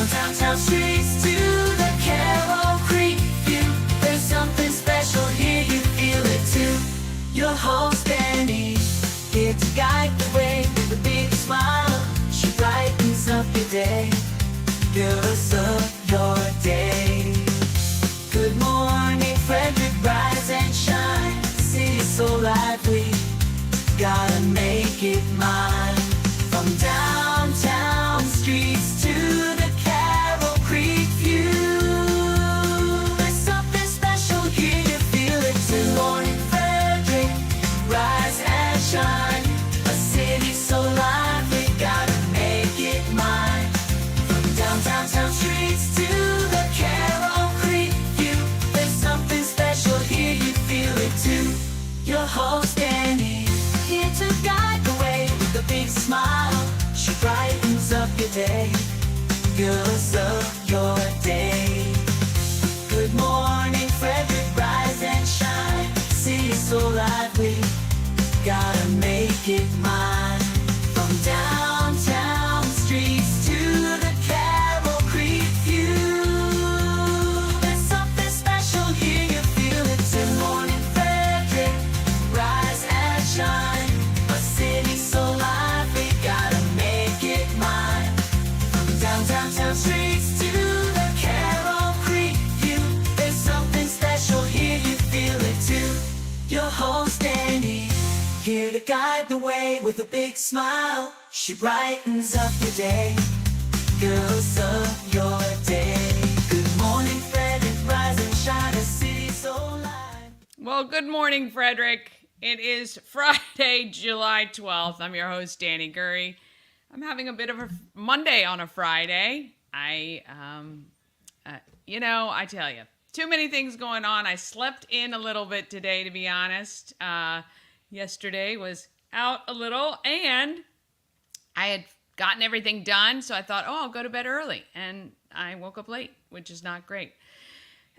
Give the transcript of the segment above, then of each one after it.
downtown streets to the Carroll Creek view. There's something special here, you feel it too. Your host Dani, here to guide the way with a big smile. She brightens up your day, girls of your day. Good morning Frederick, rise and shine. City's so lively, gotta make it mine. From downtown streets to the Carroll Creek view. There's something special here, you feel it too. Good morning Frederick, rise and shine. A city so lively, gotta make it mine. From downtown streets to the Carroll Creek view. There's something special here, you feel it too. Your host Dani, here to guide the way with a big smile. She brightens up your day, girls of your day. Good morning Frederick, rise and shine. City's so lively, gotta make it mine. From downtown streets to the Carroll Creek view. There's something special here, you feel it too. Good morning Frederick, rise and shine. A city so lively, gotta make it mine. From downtown streets to the Carroll Creek view. There's something special here, you feel it too. Your host Dani, here to guide the way with a big smile. She brightens up your day, girls of your day. Good morning Frederick, rise and shine. A city so live. Well, good morning, Frederick. It is Friday, July 12th. I'm your host, Dani Gurry. I'm having a bit of a Monday on a Friday. I tell you, too many things going on. I slept in a little bit today, to be honest. Yesterday was out a little, and I had gotten everything done, so I thought, I'll go to bed early. And I woke up late, which is not great.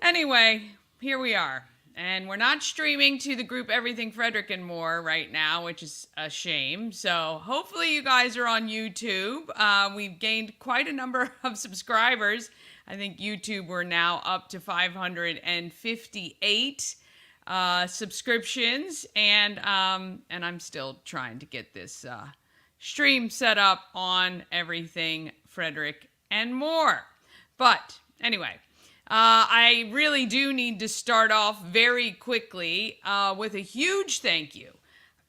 Anyway, here we are. And we're not streaming to the group Everything Frederick and More right now, which is a shame. So hopefully you guys are on YouTube. We've gained quite a number of subscribers. I think YouTube, we're now up to 558 subscriptions. And I'm still trying to get this stream set up on Everything Frederick and More. But anyway, I really do need to start off very quickly with a huge thank you.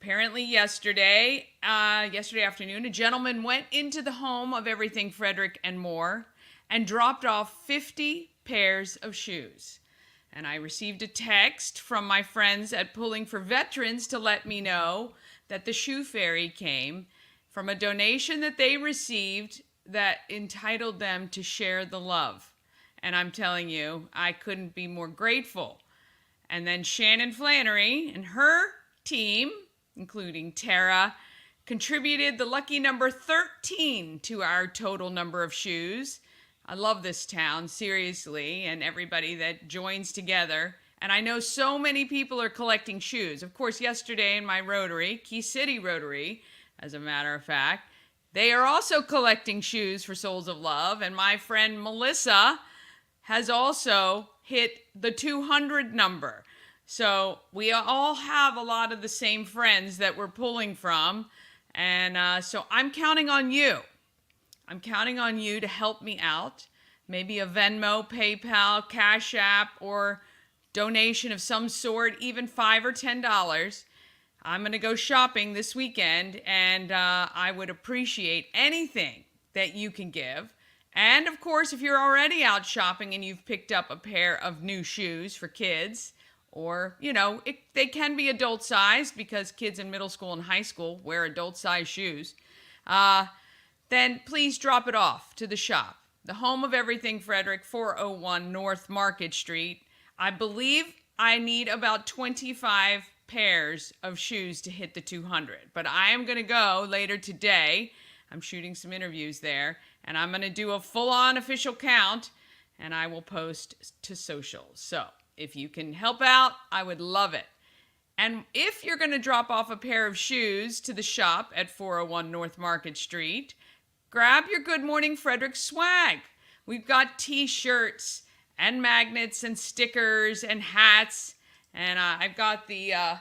Apparently yesterday afternoon, a gentleman went into the home of Everything Frederick and More and dropped off 50 pairs of shoes. And I received a text from my friends at Pulling for Veterans to let me know that the shoe fairy came from a donation that they received that entitled them to share the love. And I'm telling you, I couldn't be more grateful. And then Shannon Flannery and her team, including Tara, contributed the lucky number 13 to our total number of shoes. I love this town, seriously, and everybody that joins together. And I know so many people are collecting shoes. Of course, yesterday in my Rotary, Key City Rotary, as a matter of fact, they are also collecting shoes for Souls of Love. And my friend Melissa has also hit the 200 number. So we all have a lot of the same friends that we're pulling from. And so I'm counting on you. I'm counting on you to help me out. Maybe a Venmo, PayPal, Cash App, or donation of some sort, even $5 or $10. I'm going to go shopping this weekend, and I would appreciate anything that you can give. And, of course, if you're already out shopping and you've picked up a pair of new shoes for kids, or, they can be adult-sized because kids in middle school and high school wear adult-sized shoes, then please drop it off to the shop. The home of Everything Frederick, 401 North Market Street. I believe I need about 25 pairs of shoes to hit the 200. But I am going to go later today. I'm shooting some interviews there. And I'm going to do a full-on official count, and I will post to social. So if you can help out, I would love it. And if you're going to drop off a pair of shoes to the shop at 401 North Market Street, grab your Good Morning Frederick swag. We've got t-shirts and magnets and stickers and hats. And I've got the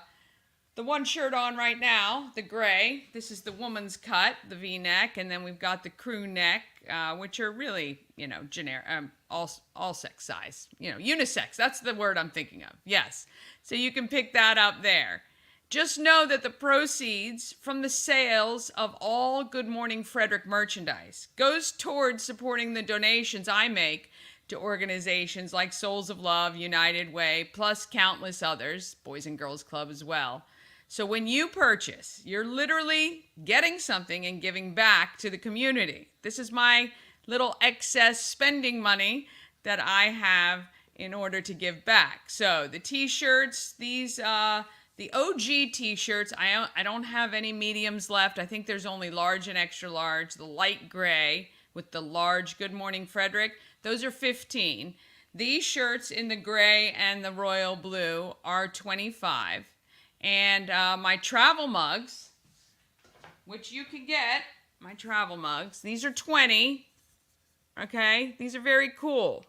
one shirt on right now, the gray. This is the woman's cut, the V-neck. And then we've got the crew neck, which are really, generic, all sex size, unisex. That's the word I'm thinking of. Yes. So you can pick that up there. Just know that the proceeds from the sales of all Good Morning Frederick merchandise goes towards supporting the donations I make to organizations like Souls of Love, United Way, plus countless others, Boys and Girls Club as well. So when you purchase, you're literally getting something and giving back to the community. This is my little excess spending money that I have in order to give back. So the t-shirts, these the OG t-shirts, I don't have any mediums left. I think there's only large and extra large. The light gray with the large Good Morning Frederick, those are $15. These shirts in the gray and the royal blue are $25. And my travel mugs, which you can get, my travel mugs, these are $20. Okay, these are very cool.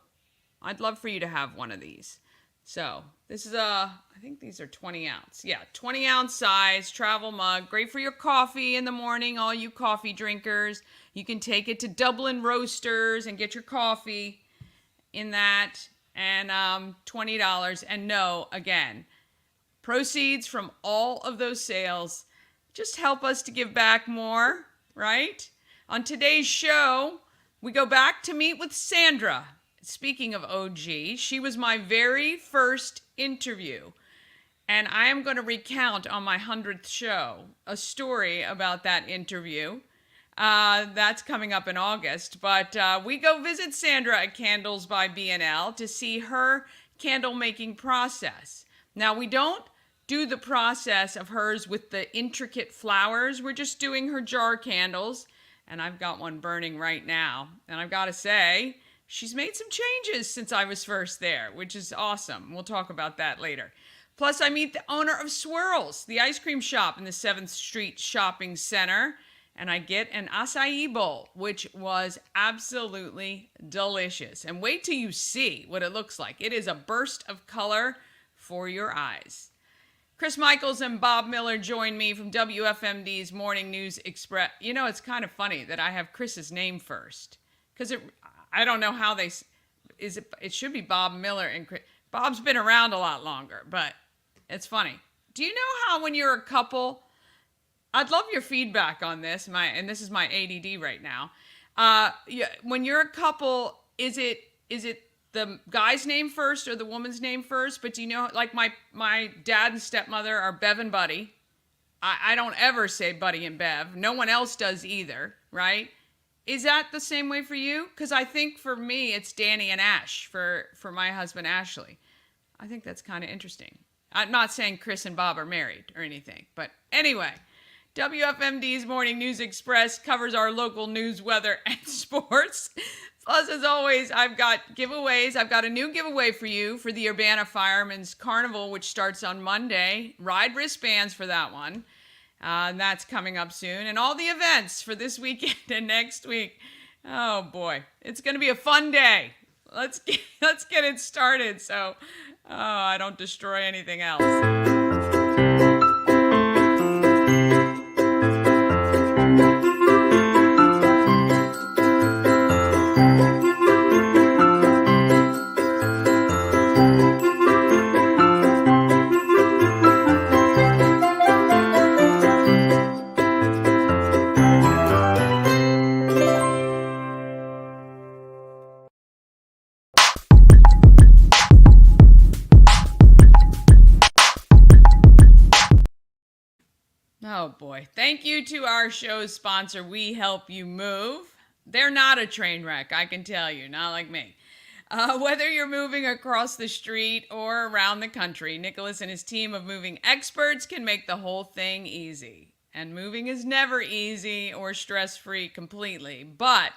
I'd love for you to have one of these. So this is I think these are 20 ounce. Yeah, 20 ounce size travel mug. Great for your coffee in the morning, all you coffee drinkers. You can take it to Dublin Roasters and get your coffee in that. And $20. And no, again, proceeds from all of those sales just help us to give back more, right? On today's show, we go back to meet with Sandra. Speaking of OG, she was my very first interview. And I am going to recount on my 100th show a story about that interview. That's coming up in August. But we go visit Sandra at Candles by B&L to see her candle making process. Now, we don't do the process of hers with the intricate flowers. We're just doing her jar candles. And I've got one burning right now. And I've got to say, she's made some changes since I was first there, which is awesome. We'll talk about that later. Plus, I meet the owner of Swirls, the ice cream shop in the 7th Street Shopping Center, and I get an acai bowl, which was absolutely delicious. And wait till you see what it looks like. It is a burst of color for your eyes. Chris Michaels and Bob Miller join me from WFMD's Morning News Express. You know, it's kind of funny that I have Chris's name first, because I don't know how it should be Bob Miller and Chris. Bob's been around a lot longer, but it's funny. Do you know how when you're a couple, I'd love your feedback on this, and this is my ADD right now. When you're a couple, is it the guy's name first or the woman's name first? But do you know, like my dad and stepmother are Bev and Buddy. I don't ever say Buddy and Bev. No one else does either, right? Is that the same way for you? Because I think for me, it's Dani and Ash for my husband, Ashley. I think that's kind of interesting. I'm not saying Chris and Bob are married or anything. But anyway, WFMD's Morning News Express covers our local news, weather, and sports. Plus, as always, I've got giveaways. I've got a new giveaway for you for the Urbana Firemen's Carnival, which starts on Monday. Ride wristbands for that one. And that's coming up soon. And all the events for this weekend and next week. Oh, boy. It's going to be a fun day. Let's get it started so I don't destroy anything else. Oh boy. Thank you to our show's sponsor, We Help You Move. They're not a train wreck, I can tell you, not like me. Whether you're moving across the street or around the country, Nicholas and his team of moving experts can make the whole thing easy. And moving is never easy or stress-free completely, but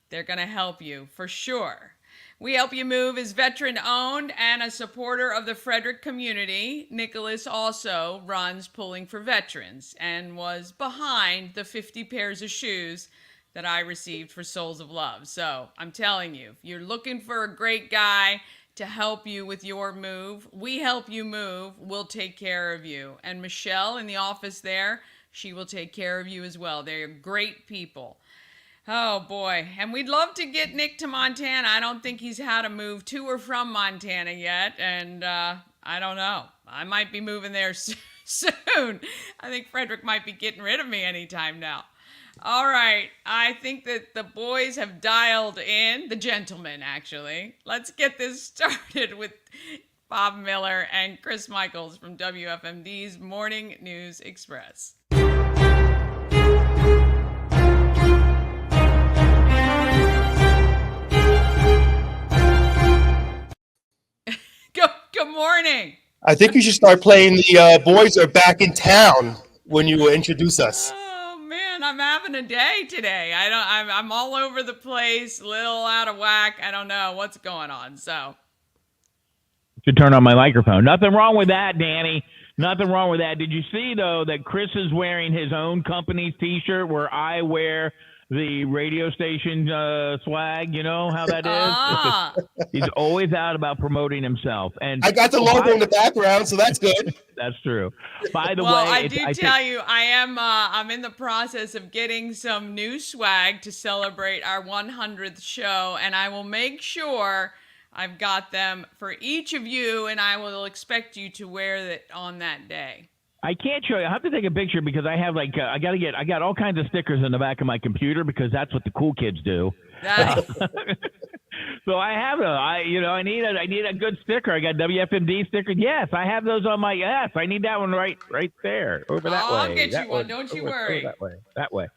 they're going to help you for sure. We Help You Move is veteran-owned and a supporter of the Frederick community. Nicholas also runs Pulling for Veterans and was behind the 50 pairs of shoes that I received for Souls of Love. So I'm telling you, if you're looking for a great guy to help you with your move, we help you move. We'll take care of you. And Michelle in the office there, she will take care of you as well. They're great people. Oh boy. And we'd love to get Nick to Montana. I don't think he's had a move to or from Montana yet. And I don't know. I might be moving there soon. I think Frederick might be getting rid of me anytime now. All right. I think that the boys have dialed in, the gentlemen actually. Let's get this started with Bob Miller and Chris Michaels from WFMD's Morning News Express. Good morning. I think you should start playing the Boys Are Back in Town when you introduce us. Oh man, I'm having a day today. I'm all over the place, a little out of whack. I don't know what's going on. So should turn on my microphone. Nothing wrong with that, Dani. Nothing wrong with that. Did you see though that Chris is wearing his own company's T-shirt where I wear the radio station swag? You know how that is? He's always out about promoting himself. And I got the logo in the background, so that's good. That's true. By the way, I tell you, I'm in the process of getting some new swag to celebrate our 100th show, and I will make sure I've got them for each of you, and I will expect you to wear it on that day. I can't show you. I have to take a picture because I have I got all kinds of stickers in the back of my computer because that's what the cool kids do. So I have I need a good sticker. I got WFMD sticker. Yes, I have those on my. Yes, I need that one right there over that way. I'll get you one. Don't you worry. That way.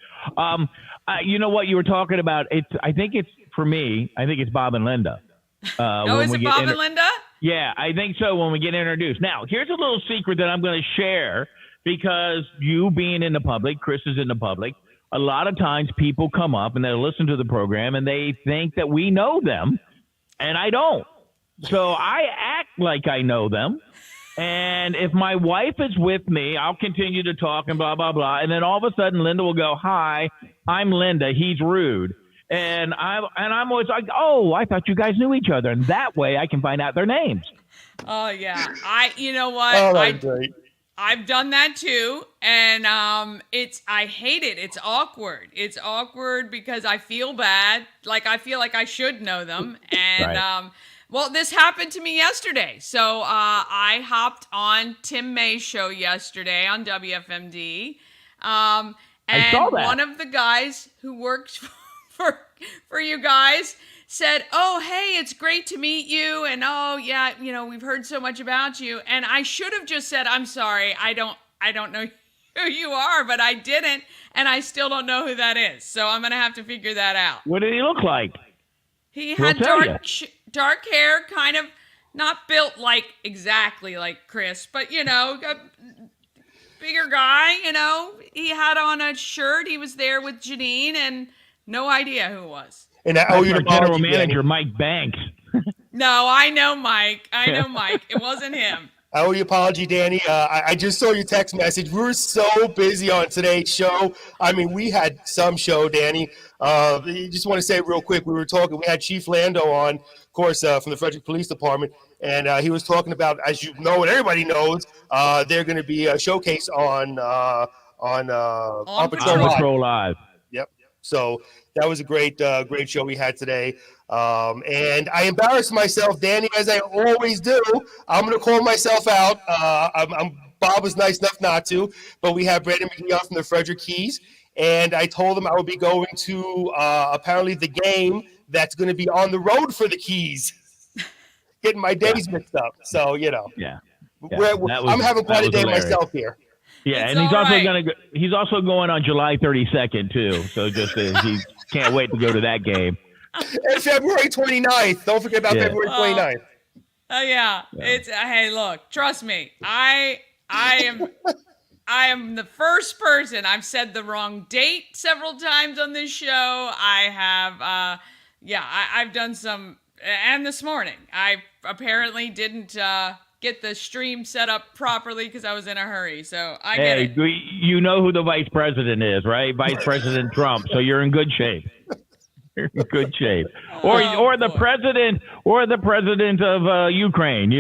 You know what you were talking about? I think it's for me. I think it's Bob and Linda. Is it Bob and Linda? Yeah, I think so when we get introduced. Now, here's a little secret that I'm going to share because you being in the public, Chris is in the public, a lot of times people come up and they'll listen to the program and they think that we know them, and I don't. So I act like I know them, and if my wife is with me, I'll continue to talk and blah, blah, blah, and then all of a sudden Linda will go, "Hi, I'm Linda. He's rude." And I'm always like, "Oh, I thought you guys knew each other," and that way I can find out their names. Oh yeah, you know what? Oh, that's great. I've done that too, and I hate it. It's awkward. It's awkward because I feel bad. Like I feel like I should know them, and right. Well, this happened to me yesterday. So I hopped on Tim May's show yesterday on WFMD, and I saw that. One of the guys who works for you guys said, "Oh, hey, it's great to meet you." And "Oh, yeah, we've heard so much about you." And I should have just said, "I'm sorry, I don't know who you are," but I didn't, and I still don't know who that is. So I'm going to have to figure that out. What did he look like? He had dark hair, kind of not built like exactly like Chris, but a bigger guy, He had on a shirt. He was there with Janine, and no idea who it was. And I owe you our the general apology, manager, Dani. Mike Banks. No, I know Mike. It wasn't him. I owe you an apology, Dani. I just saw your text message. We were so busy on today's show. I mean, we had some show, Dani. Just want to say real quick, we had Chief Lando on, of course, from the Frederick Police Department, and he was talking about, as you know and everybody knows, they're going to be a showcase on Patrol Live. Yep. So that was a great show we had today. And I embarrassed myself, Dani, as I always do. I'm going to call myself out. Bob was nice enough not to, but we have Brandon McNeil from the Frederick Keys. And I told him I would be going to apparently the game that's going to be on the road for the Keys. Getting my days mixed up. So, Yeah. I'm having quite a day myself here. Yeah, It's and he's also going on July 32nd too. So just he can't wait to go to that game. And February 29th. Don't forget about February 29th. Oh yeah. It's hey, look, trust me. I am the first person. I've said the wrong date several times on this show. I have I've done some, and this morning I apparently didn't get the stream set up properly because I was in a hurry. So I get it. You know who the vice president is, right? Vice President Trump. So you're in good shape. You're in good shape. Or the president of Ukraine,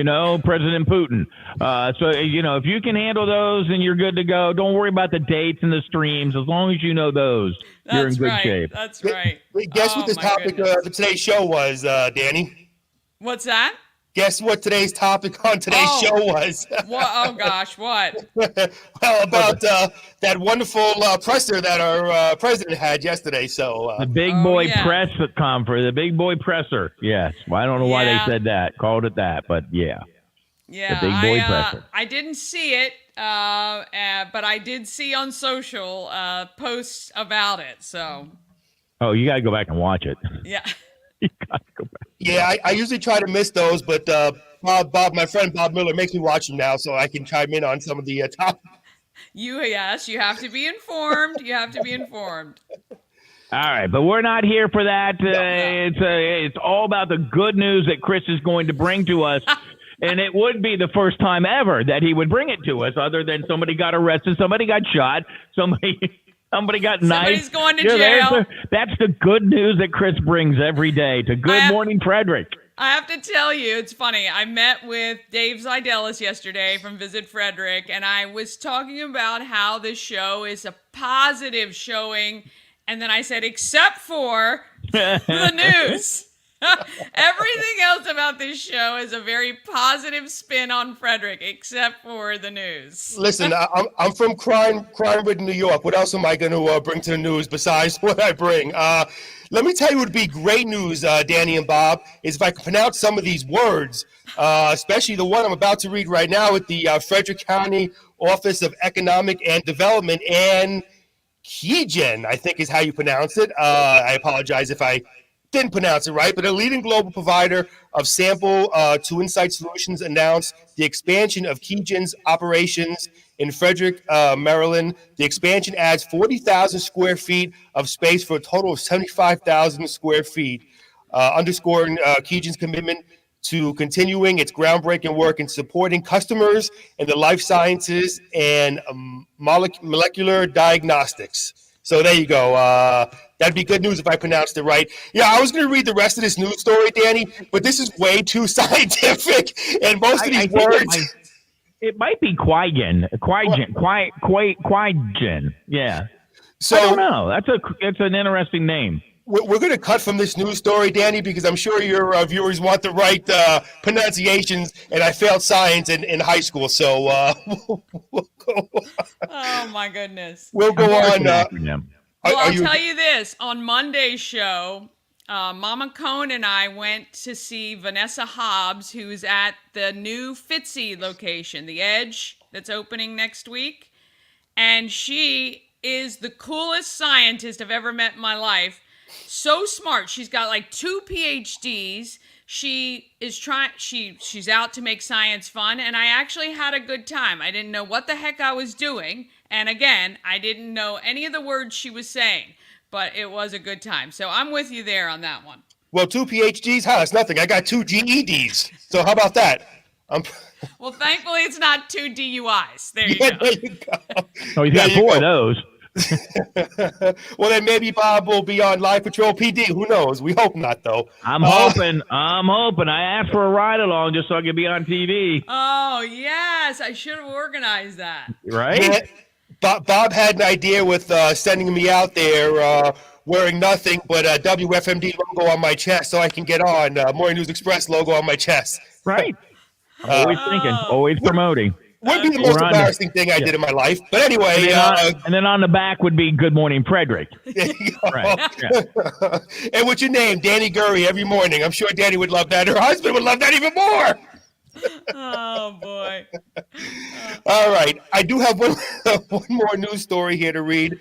President Putin. So if you can handle those and you're good to go, don't worry about the dates and the streams. As long as you know those, you're in good shape. That's right. Guess what this topic of today's show was, Dani? What's that? Guess what today's topic on today's show was? Oh, gosh, what? Well, about that wonderful presser that our president had yesterday. So the big boy press conference, the big boy presser. Yes. Well, I don't know why they said that, called it that, but yeah. Yeah, the big boy presser. I didn't see it, but I did see on social posts about it. So. Oh, you got to go back and watch it. Yeah. You got to go back. Yeah, I usually try to miss those, but Bob, my friend Bob Miller makes me watch them now, so I can chime in on some of the topics. You have to be informed. You have to be informed. All right, but we're not here for that. It's all about the good news that Chris is going to bring to us. And it would be the first time ever that he would bring it to us, other than somebody got arrested, somebody got shot, somebody got knifed. Somebody's going to jail. That's the good news that Chris brings every day to Good Morning Frederick. I have to tell you, it's funny. I met with Dave Zidelis yesterday from Visit Frederick, and I was talking about how this show is a positive showing, and then I said, except for the news. Everything else about this show is a very positive spin on Frederick, except for the news. Listen, I'm from crime-ridden New York. What else am I going to bring to the news besides what I bring? Let me tell you what would be great news, Dani and Bob, is if I could pronounce some of these words, especially the one I'm about to read right now with the Frederick County Office of Economic and Development, and Keygen, I think is how you pronounce it. I apologize if I didn't pronounce it right, but a leading global provider of sample to Insight Solutions announced the expansion of Keygen's operations in Frederick, Maryland. The expansion adds 40,000 square feet of space for a total of 75,000 square feet, underscoring Keygen's commitment to continuing its groundbreaking work in supporting customers in the life sciences and molecular diagnostics. So there you go. That'd be good news if I pronounced it right. Yeah, I was going to read the rest of this news story, Dani, but this is way too scientific, and most of these words. It might be Quiggen. Yeah. So I don't know. It's an interesting name. We're going to cut from this news story, Dani, because I'm sure your viewers want the right pronunciations, and I failed science in high school, so we'll go on. Oh, my goodness. We'll go on. I'll tell you this. On Monday's show, Mama Cone and I went to see Vanessa Hobbs, who's at the new Fitzy location, the Edge, that's opening next week. And she is the coolest scientist I've ever met in my life. So smart. She's got like 2 PhDs. She is she's out to make science fun, and I actually had a good time. I didn't know what the heck I was doing. And again, I didn't know any of the words she was saying, but it was a good time. So I'm with you there on that one. Well, 2 PhDs, that's nothing. I got 2 GEDs. So how about that? Well, thankfully it's not 2 DUIs. There you go. There you go. Oh, he's got 4 of those. Well, then maybe Bob will be on Live Patrol PD. Who knows? We hope not, though. I'm hoping. I asked for a ride along just so I could be on TV. Oh, yes. I should have organized that. Right? Yeah, Bob had an idea with sending me out there wearing nothing but a WFMD logo on my chest so I can get on. Morning News Express logo on my chest. Right. I'm always thinking, always promoting. Would be the most embarrassing thing I did in my life. But anyway. And then on the back would be Good Morning Frederick. There you go. Right. Yeah. And what's your name? Dani Gurry every morning. I'm sure Dani would love that. Her husband would love that even more. Oh, boy. All right. I do have one more news story here to read.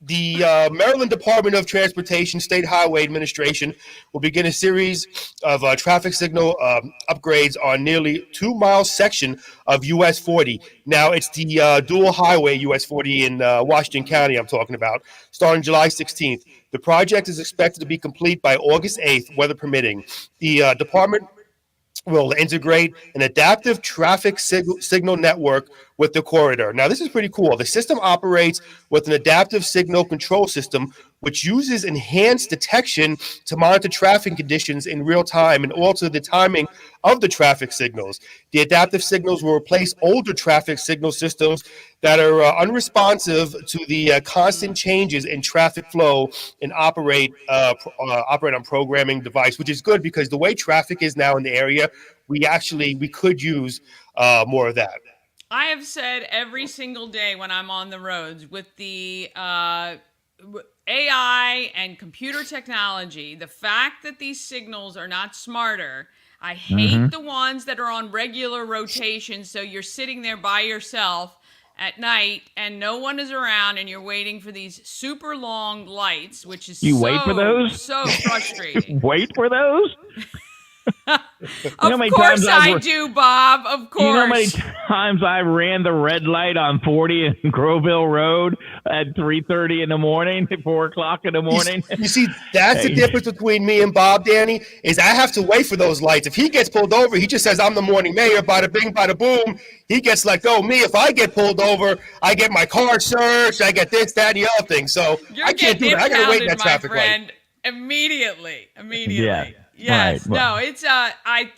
The Maryland Department of Transportation State Highway Administration will begin a series of traffic signal upgrades on nearly 2-mile section of US 40. Now, it's the dual highway US 40 in Washington County I'm talking about, starting July 16th. The project is expected to be complete by August 8th, weather permitting. The department will integrate an adaptive traffic signal network with the corridor. Now, this is pretty cool. The system operates with an adaptive signal control system, which uses enhanced detection to monitor traffic conditions in real time and alter the timing of the traffic signals. The adaptive signals will replace older traffic signal systems that are unresponsive to the constant changes in traffic flow and operate on programming device, which is good because the way traffic is now in the area, we could use more of that. I have said every single day when I'm on the roads with the AI and computer technology, the fact that these signals are not smarter. I hate the ones that are on regular rotation. So you're sitting there by yourself at night and no one is around and you're waiting for these super long lights, which is wait for those? So frustrating. Wait for those? Of course I do, Bob. Of course. You know how many times I ran the red light on 40 in Groville Road at 3:30 in the morning, 4 o'clock in the morning? You see, that's the difference between me and Bob, Dani, is I have to wait for those lights. If he gets pulled over, he just says, I'm the morning mayor, bada bing, bada boom. He gets let go. Me, if I get pulled over, I get my car searched, I get this, that, and the other thing. So I can't do that. I got to wait in that traffic light. Immediately. Yeah. Yes. Right. Well, no, it's I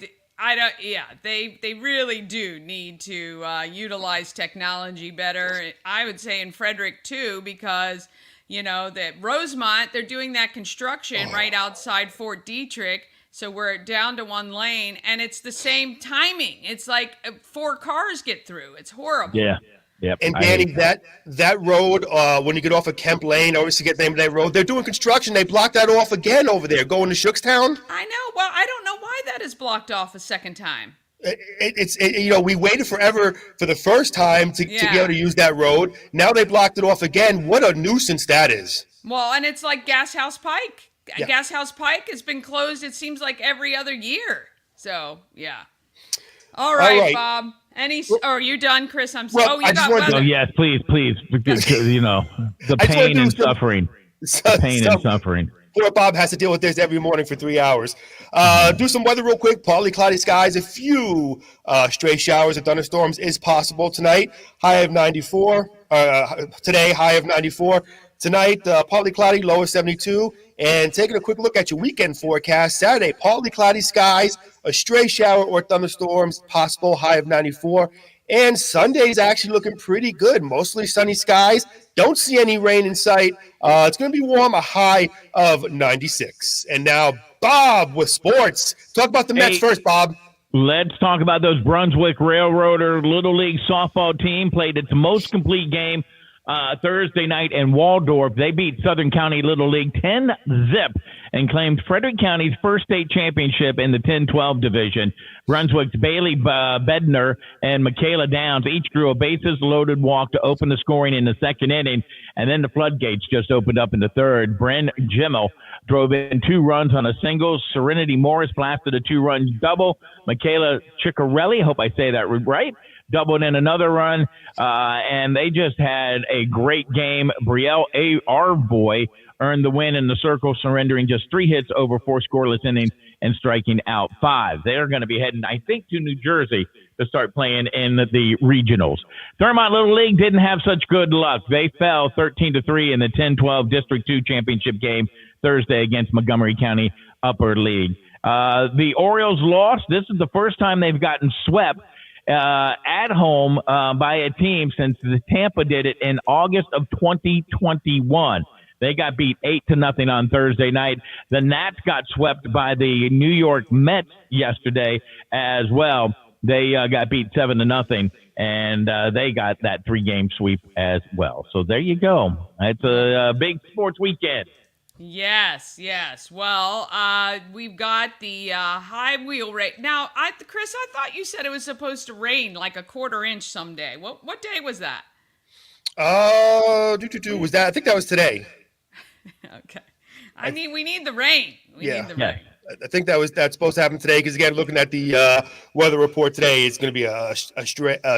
don't. Yeah, they really do need to utilize technology better. I would say in Frederick too, because that Rosemont, they're doing that construction right outside Fort Detrick. So we're down to one lane, and it's the same timing. It's like 4 cars get through. It's horrible. Yeah. Yep, and Dani, that road, when you get off of Kemp Lane, I always forget the name of that road. They're doing construction. They blocked that off again over there, going to Shookstown. I know. Well, I don't know why that is blocked off a second time. We waited forever for the first time to be able to use that road. Now they blocked it off again. What a nuisance that is. Well, and it's like Gas House Pike. Yeah. Gas House Pike has been closed, it seems like every other year. So, yeah. All right. Bob. Are you done, Chris? I'm sorry. Well, you got weather. Oh, yes, please. Because, the pain and suffering. And suffering. Poor Bob has to deal with this every morning for 3 hours. Do some weather real quick. Partly cloudy skies. A few stray showers and thunderstorms is possible tonight. High of 94. Today, high of 94. Tonight, partly cloudy, low of 72. And taking a quick look at your weekend forecast. Saturday, partly cloudy skies, a stray shower or thunderstorms possible, high of 94. And Sunday's actually looking pretty good. Mostly sunny skies. Don't see any rain in sight. It's going to be warm, a high of 96. And now, Bob with sports. Talk about the Mets first, Bob. Let's talk about those Brunswick Railroader Little League softball team. Played its most complete game Thursday night in Waldorf. They beat Southern County Little League 10-0 and claimed Frederick County's first state championship in the 10-12 division. Brunswick's Bailey Bedner and Michaela Downs each drew a bases-loaded walk to open the scoring in the second inning, and then the floodgates just opened up in the third. Bryn Jimmel drove in 2 runs on a single. Serenity Morris blasted a 2-run double. Michaela Ciccarelli, hope I say that right, doubled in another run, and they just had a great game. Brielle Arboy earned the win in the circle, surrendering just 3 hits over 4 scoreless innings and striking out 5. They're going to be heading, I think, to New Jersey to start playing in the regionals. Thurmont Little League didn't have such good luck. They fell 13-3 in the 10-12 District 2 championship game Thursday against Montgomery County Upper League. The Orioles lost. This is the first time they've gotten swept at home by a team since the Tampa did it in August of 2021. They got beat 8-0 on Thursday night. The Nats got swept by the New York Mets yesterday as well. They got beat 7-0, and they got that 3-game sweep as well. So there you go. It's a big sports weekend. Yes. Well, we've got the high wheel rate. Now, Chris, I thought you said it was supposed to rain like a 1/4 inch someday. What day was that? Was that? I think that was today. Okay. I mean, we need the rain. We need the rain. I think that's supposed to happen today because, again, looking at the weather report today, it's going to be a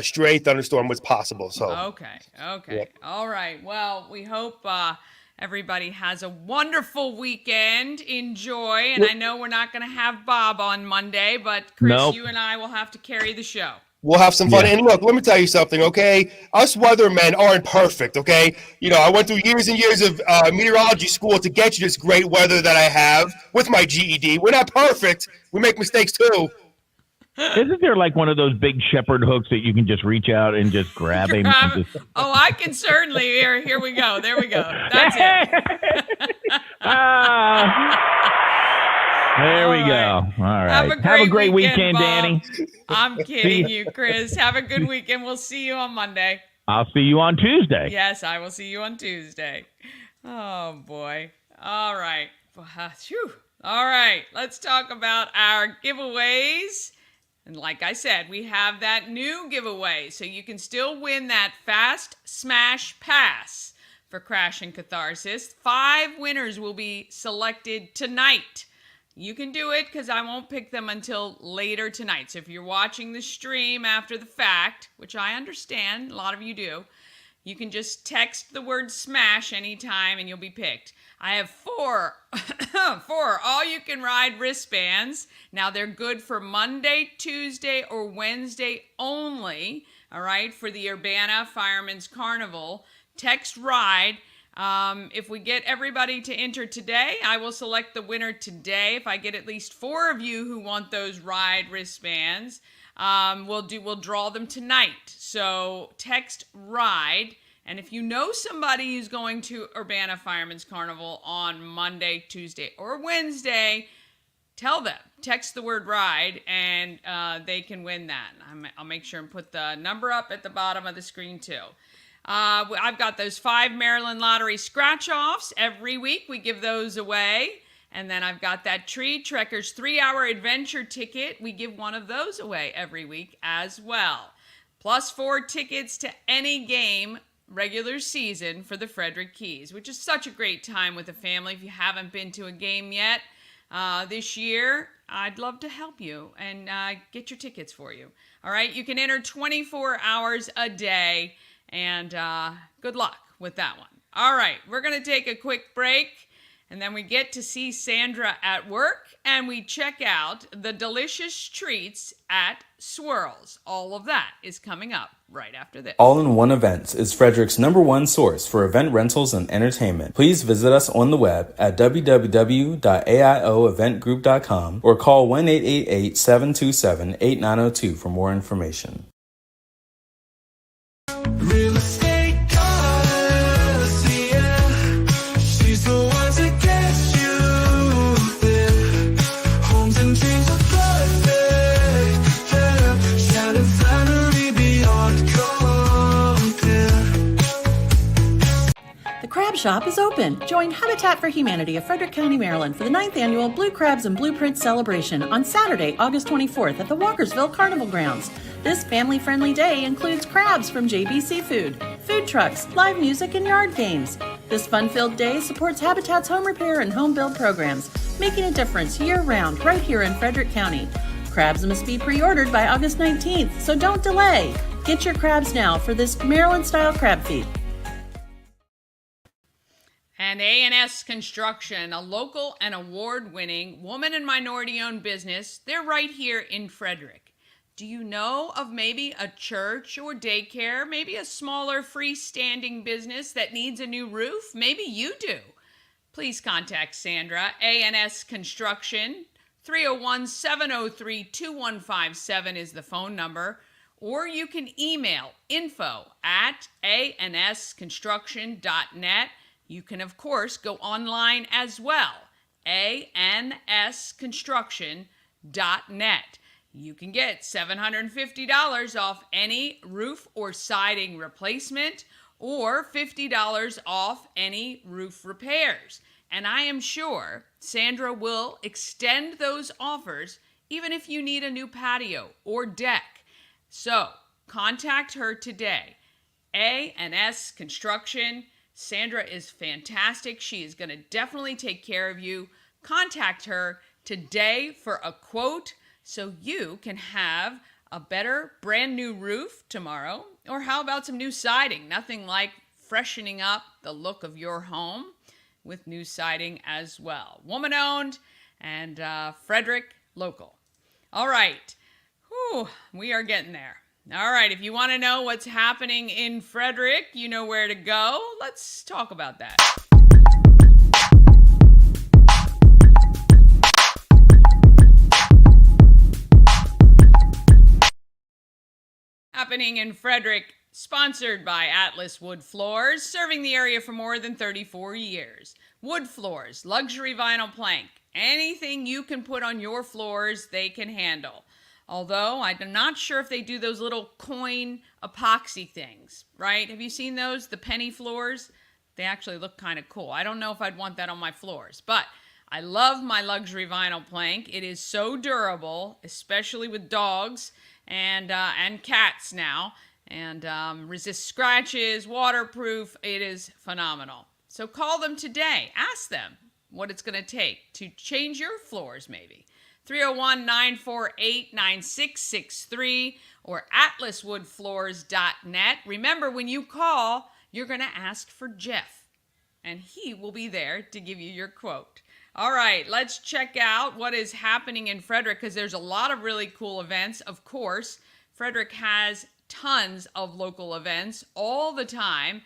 stray thunderstorm was possible. So Okay. Yep. All right. Well, we hope everybody has a wonderful weekend. Enjoy. And I know we're not going to have Bob on Monday, but Chris, Nope. you and I will have to carry the show. We'll have some fun. Yeah. And look, let me tell you something, okay? Us weathermen aren't perfect, okay? You know, I went through years and years of meteorology school to get you this great weather that I have with my GED. We're not perfect. We make mistakes too. Isn't there like one of those big shepherd hooks that you can just reach out and just grab him? And just... Oh, I can certainly. Here we go. There we go. That's it. There we go. All right. Have a great weekend, Bob. Dani. I'm kidding you, Chris. Have a good weekend. We'll see you on Monday. I'll see you on Tuesday. Yes, I will see you on Tuesday. Oh, boy. All right. Phew. All right. Let's talk about our giveaways. And like I said, we have that new giveaway, so you can still win that Fast Smash Pass for Crash and Catharsis. 5 winners will be selected tonight. You can do it because I won't pick them until later tonight. So if you're watching the stream after the fact, which I understand, a lot of you do, you can just text the word SMASH anytime and you'll be picked. I have 4 all-you-can-ride wristbands. Now, they're good for Monday, Tuesday, or Wednesday only, all right, for the Urbana Fireman's Carnival. Text RIDE. If we get everybody to enter today, I will select the winner today. If I get at least 4 of you who want those RIDE wristbands, we'll draw them tonight. So text RIDE. And if you know somebody who's going to Urbana Fireman's Carnival on Monday, Tuesday, or Wednesday, tell them. Text the word RIDE, and they can win that. I'll make sure and put the number up at the bottom of the screen, too. I've got those 5 Maryland Lottery scratch-offs. Every week we give those away. And then I've got that Tree Trekkers 3-hour adventure ticket. We give one of those away every week as well. Plus 4 tickets to any game regular season for the Frederick Keys, which is such a great time with the family. If you haven't been to a game yet this year, I'd love to help you and get your tickets for you. All right, you can enter 24 hours a day, and good luck with that one. All right, we're going to take a quick break, and then we get to see Sandra at work, and we check out the delicious treats at Swirls. All of that is coming up right after this. All in One Events is Frederick's #1 source for event rentals and entertainment. Please visit us on the web at www.aioeventgroup.com or call 1-888-727-8902 for more information. Real estate goddess, yeah. She's the one to get you there. Homes and dreams are perfect, yeah. Shattered family beyond compare. The Crab Shop is open. Join Habitat for Humanity of Frederick County, Maryland for the 9th annual Blue Crabs and Blueprints celebration on Saturday, August 24th at the Walkersville Carnival Grounds. This family-friendly day includes crabs from JB Seafood, food trucks, live music, and yard games. This fun-filled day supports Habitat's home repair and home build programs, making a difference year-round right here in Frederick County. Crabs must be pre-ordered by August 19th, so don't delay. Get your crabs now for this Maryland-style crab feed. And A&S Construction, a local and award-winning woman and minority-owned business, they're right here in Frederick. Do you know of maybe a church or daycare, maybe a smaller freestanding business that needs a new roof? Maybe you do. Please contact Sandra, A&S Construction. 301-703-2157 is the phone number. Or you can email info@ansconstruction.net. You can, of course, go online as well, ansconstruction.net. You can get $750 off any roof or siding replacement or $50 off any roof repairs. And I am sure Sandra will extend those offers even if you need a new patio or deck. So contact her today. A&S Construction. Sandra is fantastic. She is going to definitely take care of you. Contact her today for a quote so you can have a better brand new roof tomorrow. Or how about some new siding? Nothing like freshening up the look of your home. with new siding as well. Woman-owned and Frederick local. All right. Whew, we are getting there. All right, if you want to know what's happening in Frederick, you know where to go. Let's talk about that. Happening in Frederick, sponsored by Atlas Wood Floors, serving the area for more than 34 years. Wood floors, luxury vinyl plank, anything you can put on your floors, they can handle. Although I'm not sure if they do those little coin epoxy things, right? Have you seen those? The penny floors? They actually look kind of cool. I don't know if I'd want that on my floors, but I love my luxury vinyl plank. It is so durable, especially with dogs and cats now, and resists scratches, waterproof. It is phenomenal. So call them today. Ask them what it's going to take to change your floors, maybe. 301-948-9663 or atlaswoodfloors.net. Remember, when you call, you're going to ask for Jeff, and he will be there to give you your quote. All right, let's check out what is happening in Frederick, because there's a lot of really cool events. Of course, Frederick has tons of local events all the time.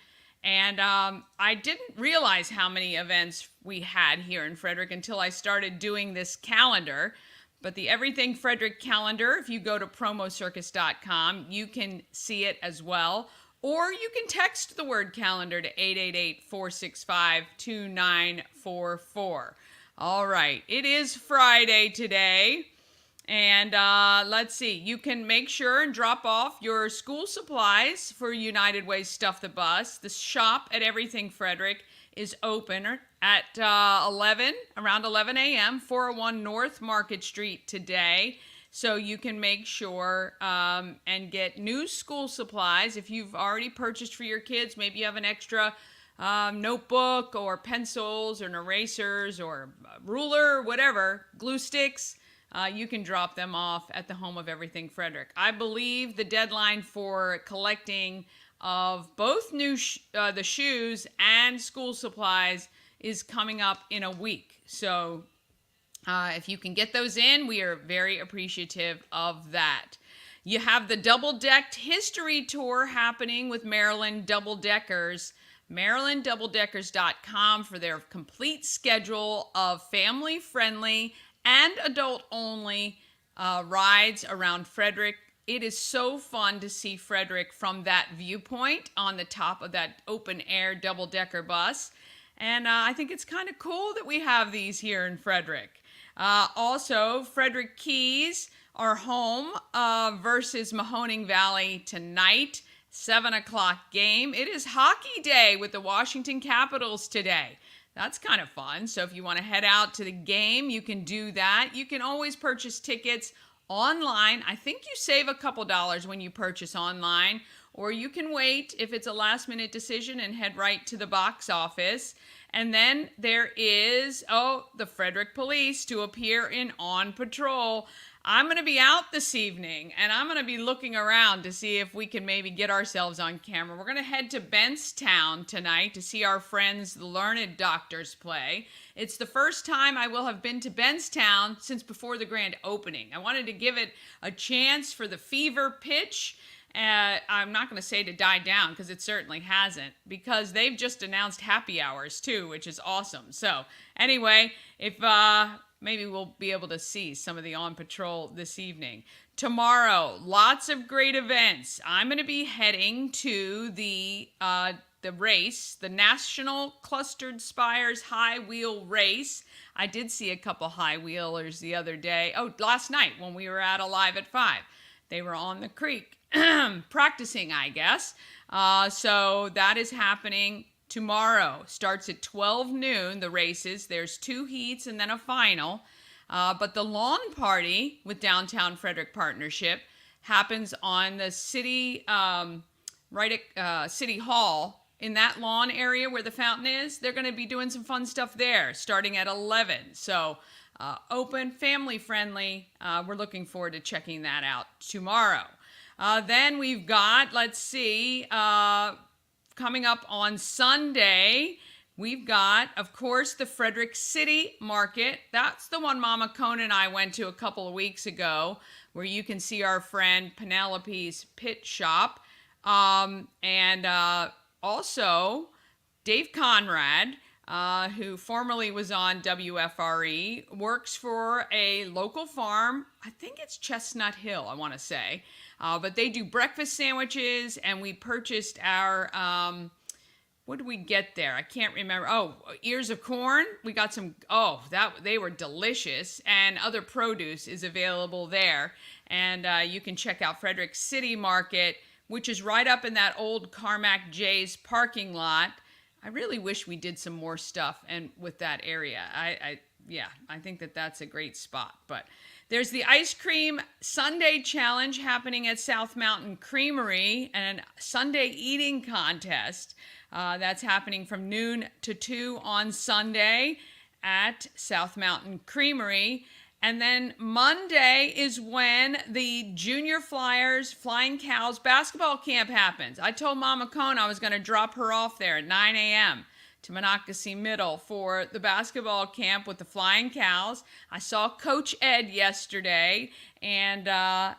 And I didn't realize how many events we had here in Frederick until I started doing this calendar. But the Everything Frederick calendar, if you go to promocircus.com, you can see it as well. Or you can text the word calendar to 888-465-2944. All right, it is Friday today. And let's see, you can make sure and drop off your school supplies for United Way Stuff the Bus. The shop at Everything Frederick is open at around 11 a.m., 401 North Market Street today. So you can make sure and get new school supplies. If you've already purchased for your kids, maybe you have an extra notebook or pencils or erasers or ruler, whatever, glue sticks. You can drop them off at the home of Everything Frederick. I believe the deadline for collecting of both the shoes and school supplies is coming up in a week. So if you can get those in, we are very appreciative of that. You have the double-decked history tour happening with Maryland Double Deckers. MarylandDoubleDeckers.com for their complete schedule of family-friendly and adult-only rides around Frederick. It is so fun to see Frederick from that viewpoint on the top of that open-air double-decker bus. And I think it's kind of cool that we have these here in Frederick. Also, Frederick Keys are home versus Mahoning Valley tonight, 7 o'clock game. It is hockey day with the Washington Capitals today. That's kind of fun. So if you want to head out to the game, you can do that. You can always purchase tickets online. I think you save a couple dollars when you purchase online, or you can wait if it's a last-minute decision and head right to the box office. And then there is, the Frederick Police to appear in On Patrol. I'm going to be out this evening, and I'm going to be looking around to see if we can maybe get ourselves on camera. We're going to head to Bentstown tonight to see our friends, the Learned Doctors, play. It's the first time I will have been to Bentstown since before the grand opening. I wanted to give it a chance for the fever pitch. I'm not going to say to die down, because it certainly hasn't, because they've just announced happy hours too, which is awesome. So anyway, if maybe we'll be able to see some of the On Patrol this evening. Tomorrow, lots of great events. I'm going to be heading to the race, the National Clustered Spires High Wheel Race. I did see a couple high wheelers the other day. Last night when we were at Alive at 5. They were on the creek practicing, I guess. So that is happening tomorrow. Starts at 12 noon, the races. There's 2 heats and then a final. But the lawn party with Downtown Frederick Partnership happens on the city, right at City Hall. In that lawn area where the fountain is, they're going to be doing some fun stuff there starting at 11. So open, family friendly. We're looking forward to checking that out tomorrow. Then we've got, coming up on Sunday, we've got, of course, the Frederick City Market. That's the one Mama Cone and I went to a couple of weeks ago, where you can see our friend Penelope's Pit Shop. Also, Dave Conrad, who formerly was on WFRE, works for a local farm. I think it's Chestnut Hill, I want to say. But they do breakfast sandwiches, and we purchased our, what did we get there? I can't remember. Oh, ears of corn. We got some, they were delicious, and other produce is available there. And you can check out Frederick City Market, which is right up in that old Carmack J's parking lot. I really wish we did some more stuff and with that area. I think that's a great spot. But there's the ice cream Sunday challenge happening at South Mountain Creamery, and a Sunday eating contest. That's happening from noon to 2 on Sunday at South Mountain Creamery. And then Monday is when the Junior Flyers Flying Cows basketball camp happens. I told Mama Cone I was going to drop her off there at 9 a.m. to Monocacy Middle for the basketball camp with the Flying Cows. I saw Coach Ed yesterday, and I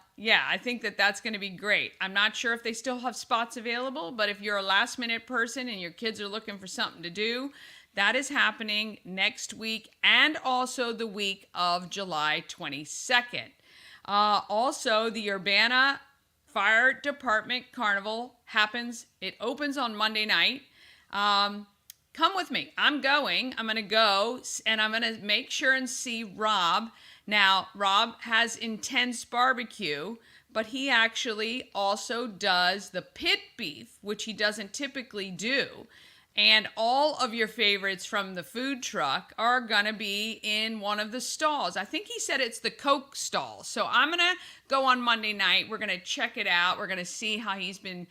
think that's going to be great. I'm not sure if they still have spots available, but if you're a last-minute person and your kids are looking for something to do, that is happening next week and also the week of July 22nd. Also, the Urbana Fire Department Carnival happens. It opens on Monday night. Come with me. I'm going to go, and I'm going to make sure and see Rob. Now, Rob has Intense Barbecue, but he actually also does the pit beef, which he doesn't typically do. And all of your favorites from the food truck are going to be in one of the stalls. I think he said it's the Coke stall. So I'm going to go on Monday night. We're going to check it out. We're going to see how he's been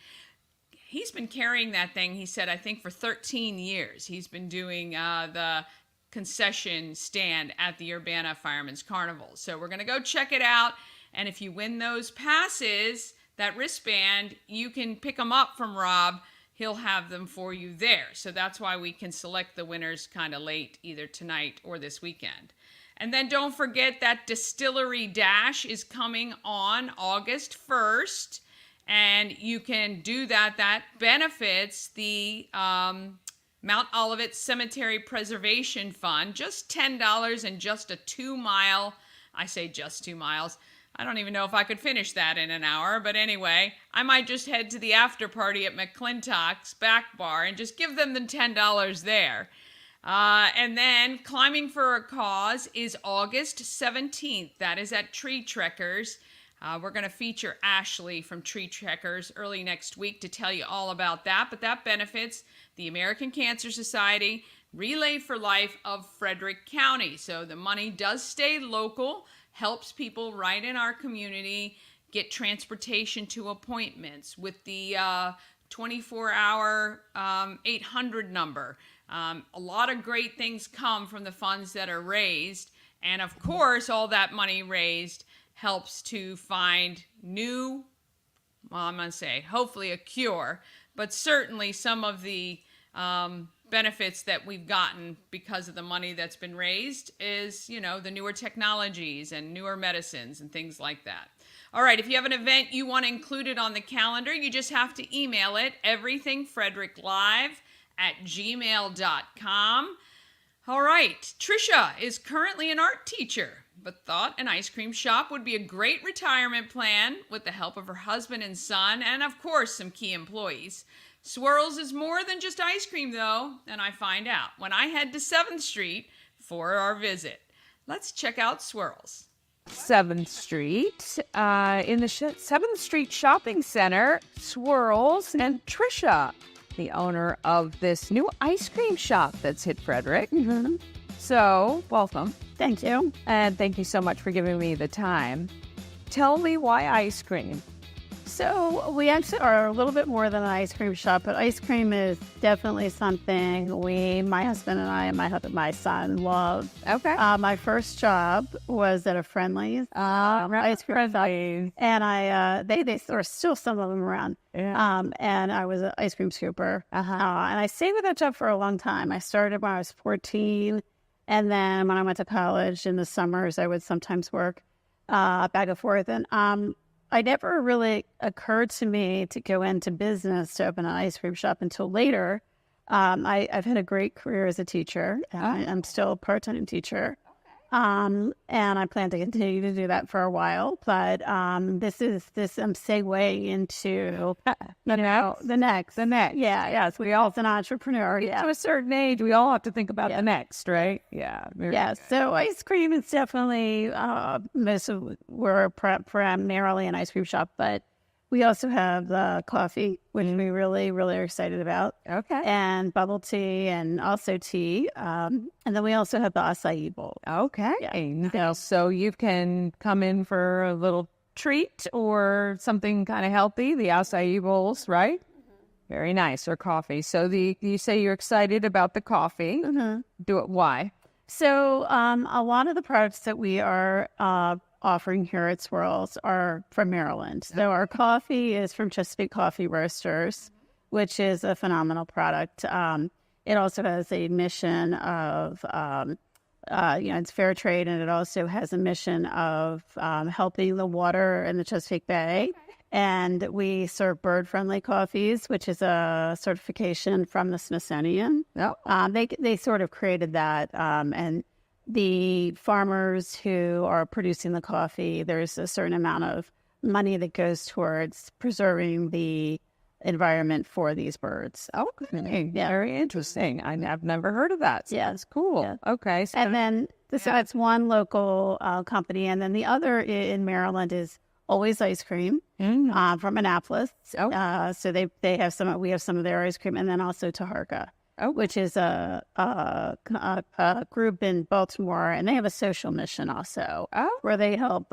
carrying that thing, he said, I think for 13 years. He's been doing the concession stand at the Urbana Fireman's Carnival. So we're going to go check it out. And if you win those passes, that wristband, you can pick them up from Rob. He'll have them for you there. So that's why we can select the winners kind of late, either tonight or this weekend. And then don't forget that Distillery Dash is coming on August 1st. And you can do that. That benefits the Mount Olivet Cemetery Preservation Fund. Just $10 and just a 2-mile, I say just 2 miles. I don't even know if I could finish that in an hour, but anyway, I might just head to the after party at McClintock's back bar and just give them the $10 there. And then Climbing for a Cause is August 17th. That is at Tree Trekkers. We're going to feature Ashley from Tree Trekkers early next week to tell you all about that, but that benefits the American Cancer Society Relay for Life of Frederick County. So the money does stay local, helps people right in our community get transportation to appointments with the 24-hour 800 number. A lot of great things come from the funds that are raised. And of course, all that money raised helps to find new, I'm going to say, hopefully a cure, but certainly some of the benefits that we've gotten because of the money that's been raised is, the newer technologies and newer medicines and things like that. All right, if you have an event you want included on the calendar, you just have to email it, everythingfredericklive@gmail.com. All right, Tricia is currently an art teacher, but thought an ice cream shop would be a great retirement plan with the help of her husband and son, and of course, some key employees. Swirls is more than just ice cream, though, and I find out when I head to 7th Street for our visit. Let's check out Swirls. 7th Street, in the 7th Street Shopping Center, Swirls and Tricia, the owner of this new ice cream shop that's hit Frederick. Mm-hmm. So, welcome. Thank you. And thank you so much for giving me the time. Tell me why ice cream? So we actually are a little bit more than an ice cream shop, but ice cream is definitely something my husband and I and my son love. Okay. My first job was at a Friendly's ice cream shop, and there are still some of them around. Yeah. And I was an ice cream scooper, and I stayed with that job for a long time. I started when I was 14, and then when I went to college in the summers, I would sometimes work back and forth, and it never really occurred to me to go into business to open an ice cream shop until later. I've had a great career as a teacher. I'm still a part-time teacher. And I plan to continue to do that for a while. But I'm segueing into the next. Yeah, yes. We all as an entrepreneur. Yeah. To a certain age, we all have to think about the next, right? Yeah. Yeah. So ice cream is definitely we're primarily an ice cream shop, but we also have coffee, which we really, really are excited about. Okay. And bubble tea and also tea. And then we also have the acai bowl. Okay. Yeah. So you can come in for a little treat or something kind of healthy, the acai bowls, right? Very nice. Or coffee. So you say you're excited about the coffee. Do it. Why? So a lot of the products that we are offering here at Swirls are from Maryland. So our coffee is from Chesapeake Coffee Roasters, which is a phenomenal product. It also has a mission of, it's fair trade, and it also has a mission of helping the water in the Chesapeake Bay. And we serve bird-friendly coffees, which is a certification from the Smithsonian. They sort of created that, and the farmers who are producing the coffee, there's a certain amount of money that goes towards preserving the environment for these birds. Oh, yeah. Very interesting. I've never heard of that. So Yeah. that's cool. Yeah. Okay. So And then that's one local company. And then the other in Maryland is Always Ice Cream from Annapolis. So they have we have some of their ice cream, and then also Taharka. Which is a group in Baltimore, and they have a social mission also, where they help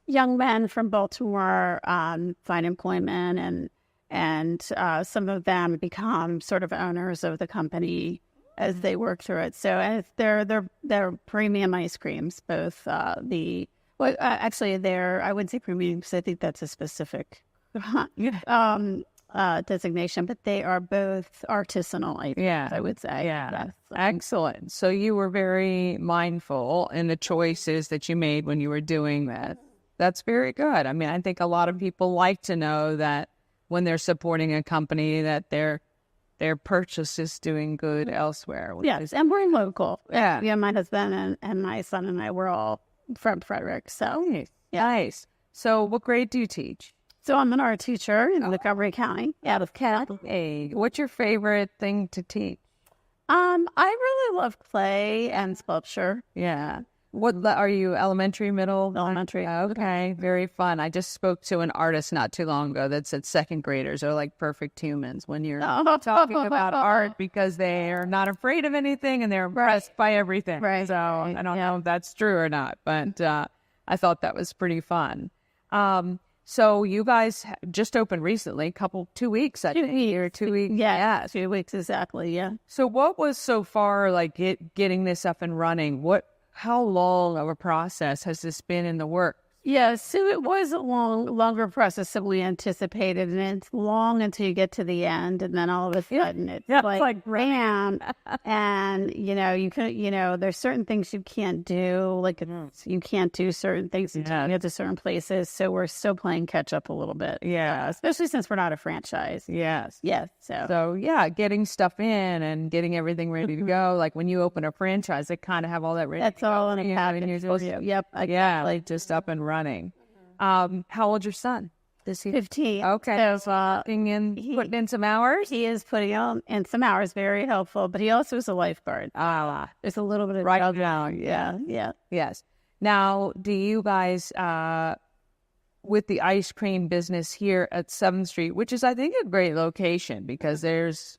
young men from Baltimore find employment, and some of them become sort of owners of the company as they work through it. So and they're premium ice creams, both actually I wouldn't say premium because I think that's a specific designation, but they are both artisanal items, I would say. Yeah. Yes. Excellent. So you were very mindful in the choices that you made when you were doing that. That's very good. I mean, I think a lot of people like to know that when they're supporting a company that their purchase is doing good elsewhere. Yes, and we're local. Yeah. My husband and my son and I, we're all from Frederick. So nice. So what grade do you teach? So I'm an art teacher in Montgomery County, out of Canada. Hey, what's your favorite thing to teach? I really love play and sculpture. Yeah. What are you? Elementary, middle? Elementary. Okay, very fun. I just spoke to an artist not too long ago that said second graders are like perfect humans when you're talking about art because they are not afraid of anything and they're impressed by everything. Right. So I don't know if that's true or not, but I thought that was pretty fun. So you guys just opened recently, 2 weeks, I think, or 2 weeks. Yeah, 2 weeks exactly. Yeah. So what was so far like getting this up and running? How long of a process has this been in the works? Yeah, so it was a longer process than we anticipated, and it's long until you get to the end, and then all of a sudden it's like bam, and you can there's certain things you can't do, like you can't do certain things until you get to certain places, so we're still playing catch up a little bit. Yeah, especially since we're not a franchise. Yes. So getting stuff in and getting everything ready to go. Like when you open a franchise, they kind of have all that ready. That's all in a package for you. Yep. Like just up and running. How old's your son? Is he 15? Okay. So putting in some hours? He is putting in some hours, very helpful, but he also is a lifeguard. There's a little bit of right down. Yeah. Yes. Now, do you guys, with the ice cream business here at 7th Street, which is, I think, a great location because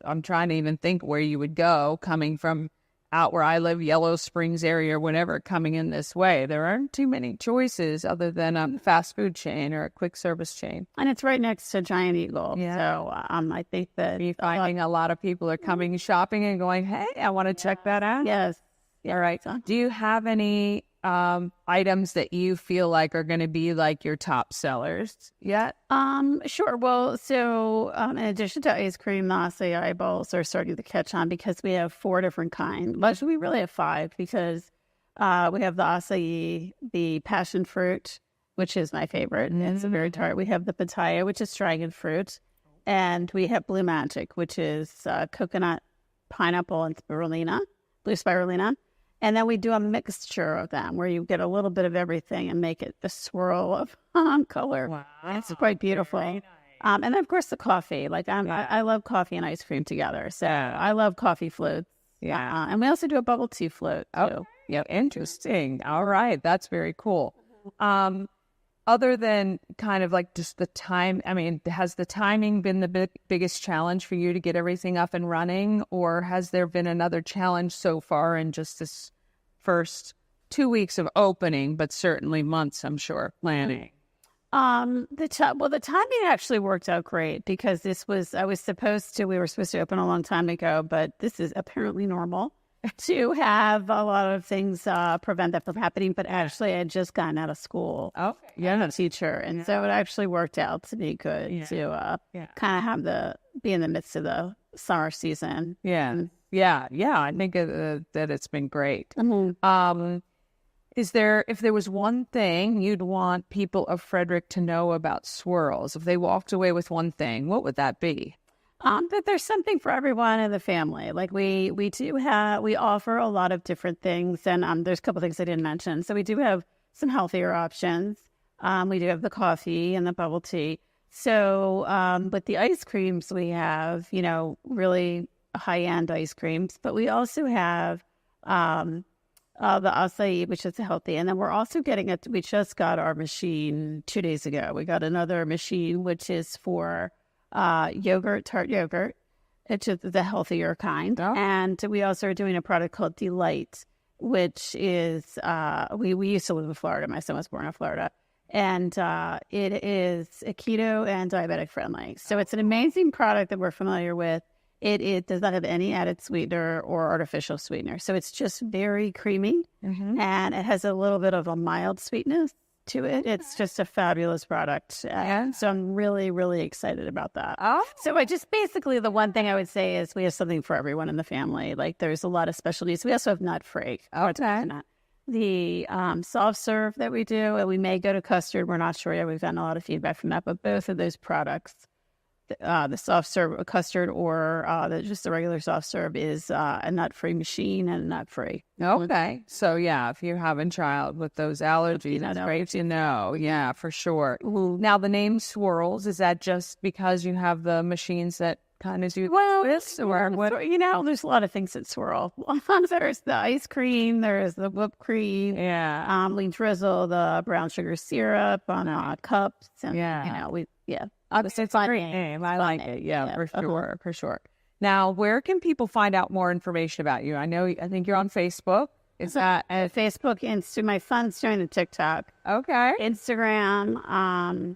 I'm trying to even think where you would go coming from out where I live, Yellow Springs area or whatever, coming in this way, there aren't too many choices other than a fast food chain or a quick service chain. And it's right next to Giant Eagle. Yeah. So I think that Are you finding a lot of people are coming shopping and going, hey, I want to check that out? yes. All right. Do you have any items that you feel like are going to be like your top sellers yet? Sure. Well, so in addition to ice cream, the acai bowls are starting to catch on because we have 4 different kinds. Actually, we really have 5 because we have the acai, the passion fruit, which is my favorite. It's a very tart. We have the pitaya, which is dragon fruit, and we have blue magic, which is coconut, pineapple, and blue spirulina. And then we do a mixture of them where you get a little bit of everything and make it the swirl of color. Wow. It's quite beautiful. Very nice. And then, of course, the coffee. Like I love coffee and ice cream together. So I love coffee floats. Yeah. And we also do a bubble tea float, too. Yeah, interesting. All right. That's very cool. Other than kind of like just the time, I mean, has the timing been the biggest challenge for you to get everything up and running? Or has there been another challenge so far in just this first 2 weeks of opening, but certainly months, I'm sure, planning? The timing actually worked out great because we were supposed to open a long time ago, but this is apparently normal to have a lot of things prevent that from happening. But actually, I had just gotten out of school. Okay. I'm a teacher, and so it actually worked out to be good to kind of be in the midst of the summer season. Yeah. I think that it's been great. Mm-hmm. If there was one thing you'd want people of Frederick to know about Swirls, if they walked away with one thing, what would that be? That there's something for everyone in the family. Like we offer a lot of different things, and there's a couple things I didn't mention. So we do have some healthier options. We do have the coffee and the bubble tea. So with the ice creams, we have really high-end ice creams, but we also have the acai, which is healthy, and then we're also getting we just got our machine 2 days ago. We got another machine which is for tart yogurt. It's just the healthier kind. Oh. And we also are doing a product called Delight, which is, we used to live in Florida. My son was born in Florida. And it is keto and diabetic friendly. So it's an amazing product that we're familiar with. It does not have any added sweetener or artificial sweetener. So it's just very creamy. Mm-hmm. And it has a little bit of a mild sweetness to it. It's just a fabulous product. So I'm really, really excited about that. Oh. So basically the one thing I would say is we have something for everyone in the family. Like there's a lot of specialties. We also have nut-free. Okay. The soft serve that we do, and we may go to custard. We're not sure yet. We've gotten a lot of feedback from that. But both of those products, the soft serve custard or just the regular soft serve, is a nut-free machine and nut-free. Okay. So, if you're having a child with those allergies, that's great to know. Yeah, for sure. Mm-hmm. Now, the name Swirls, is that just because you have the machines that kind of do this? Or what? There's a lot of things that swirl. There's the ice cream. There's the whipped cream. Yeah. We drizzle the brown sugar syrup on cups. And, It's a great name. I like it. Yeah, for sure. Now, where can people find out more information about you? I think you're on Facebook. Is that Facebook, my son's doing the TikTok. Okay. Instagram.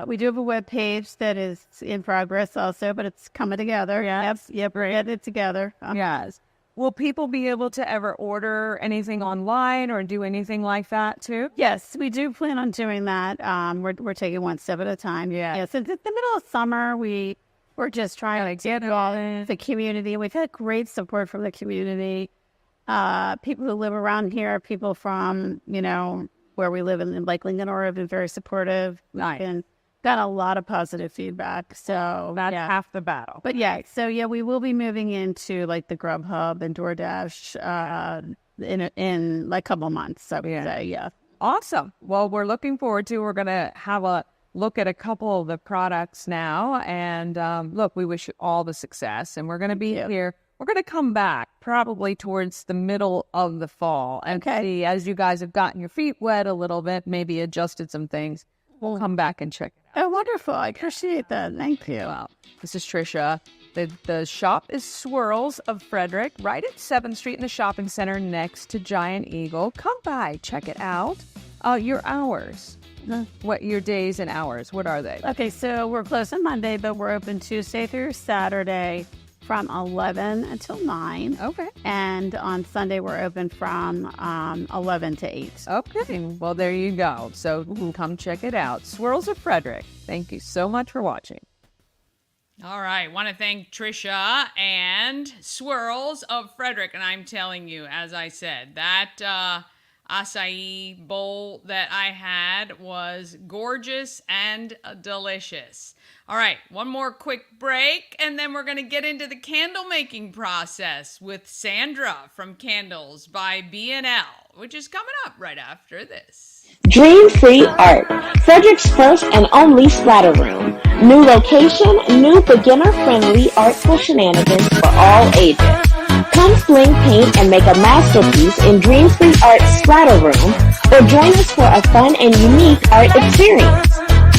We do have a web page that is in progress also, but it's coming together. Yes. Yep, we're getting it together. Yes. Will people be able to ever order anything online or do anything like that too? Yes, we do plan on doing that. We're taking one step at a time. Yeah. Since it's the middle of summer, we're just trying to get the community. We've had great support from the community. People who live around here, people from, where we live in Lake Lincoln, have been very supportive. Nice. And got a lot of positive feedback. So that's half the battle. But we will be moving into like the Grubhub and DoorDash in like a couple months. So Awesome. Well, we're looking forward to. We're gonna have a look at a couple of the products now, and we wish you all the success. And we're gonna be here. We're going to come back probably towards the middle of the fall and see, as you guys have gotten your feet wet a little bit, maybe adjusted some things, we'll come back and check it out. Oh, wonderful. I appreciate that. Thank you. Well, this is Tricia. The shop is Swirls of Frederick, right at 7th Street in the shopping center next to Giant Eagle. Come by, check it out. Your hours. What your days and hours? What are they? Okay, so we're closed on Monday, but we're open Tuesday through Saturday from 11 until 9. Okay. And on Sunday, we're open from 11 to 8. Okay. Well, there you go. So come check it out. Swirls of Frederick. Thank you so much for watching. All right. Want to thank Tricia and Swirls of Frederick. And I'm telling you, as I said, that acai bowl that I had was gorgeous and delicious. All right, one more quick break, and then we're going to get into the candle making process with Sandra from Candles by B&L, which is coming up right after this. Dream Free Art, Frederick's first and only splatter room. New location, new beginner-friendly artful shenanigans for all ages. Come fling paint and make a masterpiece in Dream Free Art Splatter Room, or join us for a fun and unique art experience.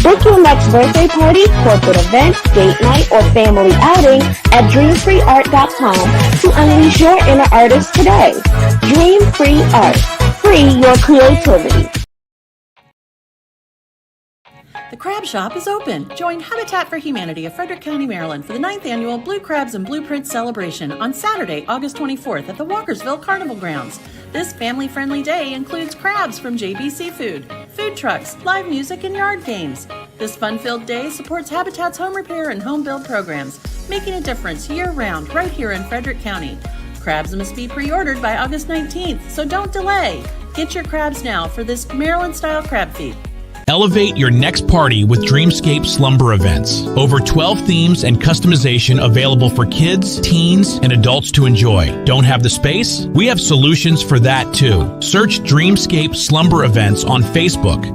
Book your next birthday party, corporate event, date night, or family outing at dreamfreeart.com to unleash your inner artist today. Dream Free Art. Free your creativity. The Crab Shop is open. Join Habitat for Humanity of Frederick County, Maryland for the 9th annual Blue Crabs and Blueprints celebration on Saturday, August 24th at the Walkersville Carnival Grounds. This family-friendly day includes crabs from JB Seafood, food trucks, live music, and yard games. This fun-filled day supports Habitat's home repair and home build programs, making a difference year-round right here in Frederick County. Crabs must be pre-ordered by August 19th, so don't delay. Get your crabs now for this Maryland-style crab feed. Elevate your next party with Dreamscape Slumber Events. Over 12 themes and customization available for kids, teens, and adults to enjoy. Don't have the space? We have solutions for that too. Search Dreamscape Slumber Events on Facebook.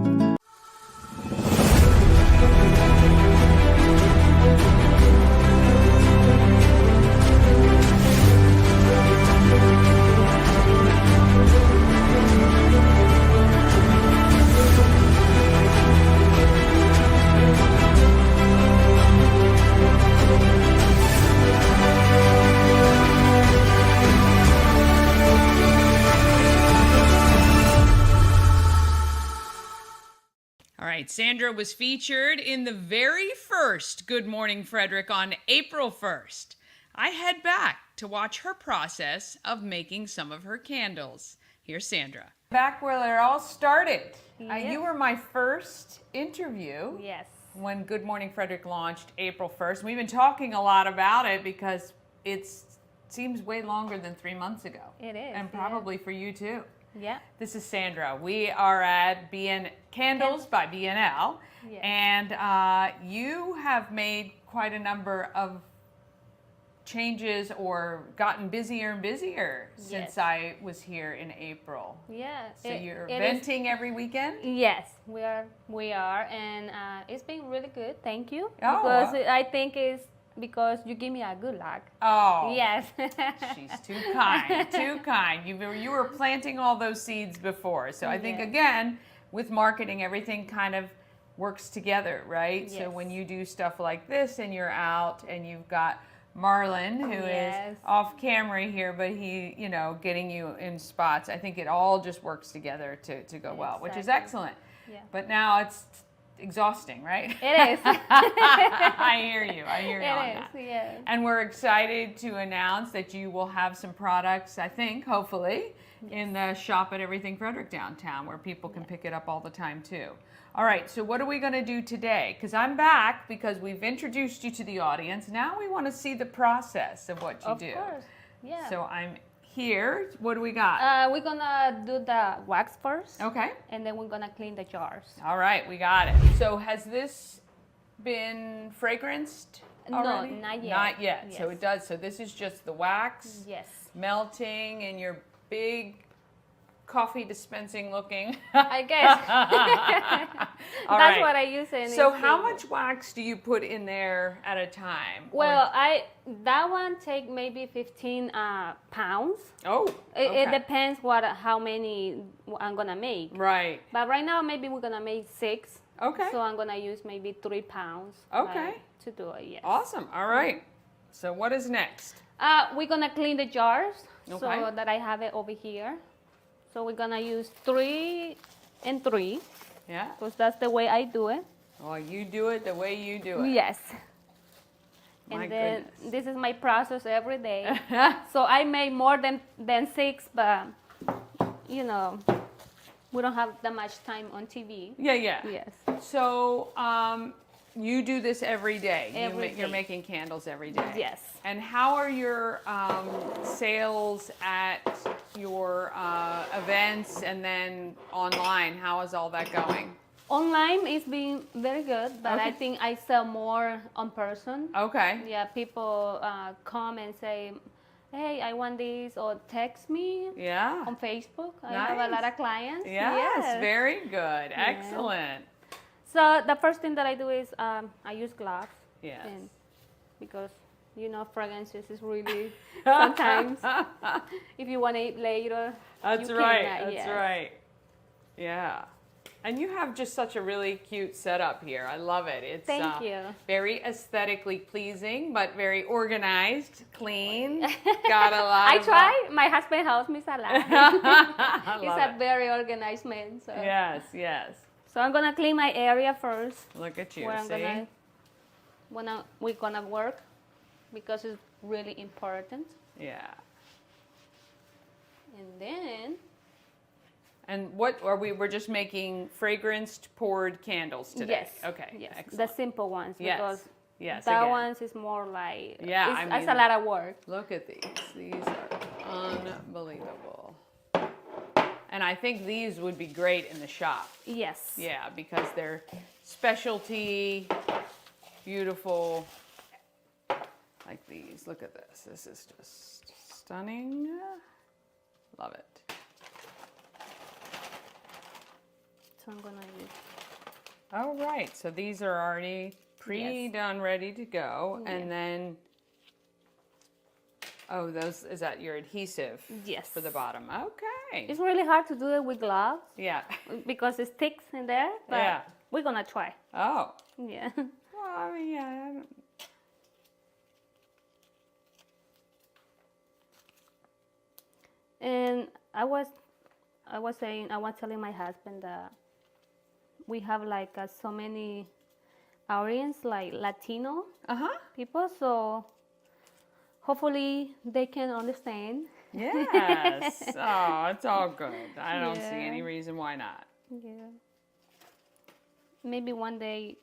Sandra was featured in the very first Good Morning Frederick on April 1st. I head back to watch her process of making some of her candles. Here's Sandra. Back where it all started. Yes. You were my first interview. Yes. When Good Morning Frederick launched April 1st. We've been talking a lot about it because it seems way longer than 3 months ago. It is. And probably for you too. Yeah. This is Sandra. We are at Candles by B&L, Yes. and you have made quite a number of changes or gotten busier and busier since Yes. I was here in April. Yeah. So you're venting every weekend? Yes, we are, and it's been really good. Thank you. Oh. Because I think it's because you give me a good luck. Oh. Yes. She's too kind, too kind. You were planting all those seeds before. So I think, Yes. again, with marketing, everything kind of works together, right? So Yes. when you do stuff like this and you're out and you've got Marlon, who Yes. is off camera here, but he, getting you in spots, I think it all just works together to go well, which is Exactly. excellent. Yeah. But now it's exhausting, right? It is. I hear you on It that. is, yes. And we're excited to announce that you will have some products, I think, hopefully, in the shop at Everything Frederick downtown, where people can pick it up all the time too. All right, so what are we going to do today? Because I'm back because we've introduced you to the audience. Now we want to see the process of what you do. Of course, yeah. So I'm here. What do we got? We're gonna do the wax first. Okay. And then we're gonna clean the jars. All right, we got it. So has this been fragranced already? No, not yet. Not yet. Yes. So it does. So this is just the wax Yes. melting in your big coffee dispensing looking. I guess. All That's right. what I use in. So how much wax do you put in there at a time? Well, that one take maybe 15 pounds. Oh, okay. It depends how many I'm gonna make. Right. But right now maybe we're gonna make 6. Okay. So I'm gonna use maybe 3 pounds. Okay. To do it. Yes. Awesome. All right. So what is next? We're gonna clean the jars Okay. so that I have it over here. So we're gonna use 3 and 3 Yeah. because that's the way I do it. Well, you do it the way you do it. Yes. My And then goodness. this is my process every day. So I make more than 6, but you know, we don't have that much time on TV. Yeah, yeah. Yes. So, you do this every day. You're Day. making candles every day. Yes. And how are your sales at your events and then online? How is all that going? Online is being very good, but Okay. I think I sell more on person. Okay. Yeah, people come and say, hey, I want this, or text me Yeah. on Facebook. I have a Nice. lot of clients. Yes, very good. Excellent. So the first thing that I do is I use gloves. Yes. And because, you know, fragrances is really sometimes, if you want to eat later, That's you right. cannot, That's yes. right. Yeah. And you have just such a really cute setup here. I love it. It's Thank you. very aesthetically pleasing, but very organized, clean. Got a lot I of try. My husband helps me a lot. I He's love a it. very organized man. So. Yes, yes. So I'm gonna clean my area first. Look at you. Where I'm See? we're gonna work because it's really important. Yeah. And then And what are we? We're just making fragranced poured candles today. yes, Okay. yes, Excellent. the simple ones Yes. because Yes. that again. ones is more like Yeah, it's, I mean, it's a lot of work. Look at these. These are unbelievable. And I think these would be great in the shop. Yes. Yeah, because they're specialty, beautiful, like these. Look at this. This is just stunning. Love it. So I'm gonna use. All right, so these are already pre-done, ready to go. Yeah. And then, oh, those, is that your adhesive? Yes. For the bottom. Okay. It's really hard to do it with gloves Yeah. because it sticks in there. But Yeah. we're gonna try. Oh. Yeah. Well, I mean, yeah. I don't... And I was telling my husband that we have like so many audience, like Latino people, so hopefully they can understand. Yes. Oh, it's all good. I don't see Yeah. any reason why not. Yeah. Maybe one day,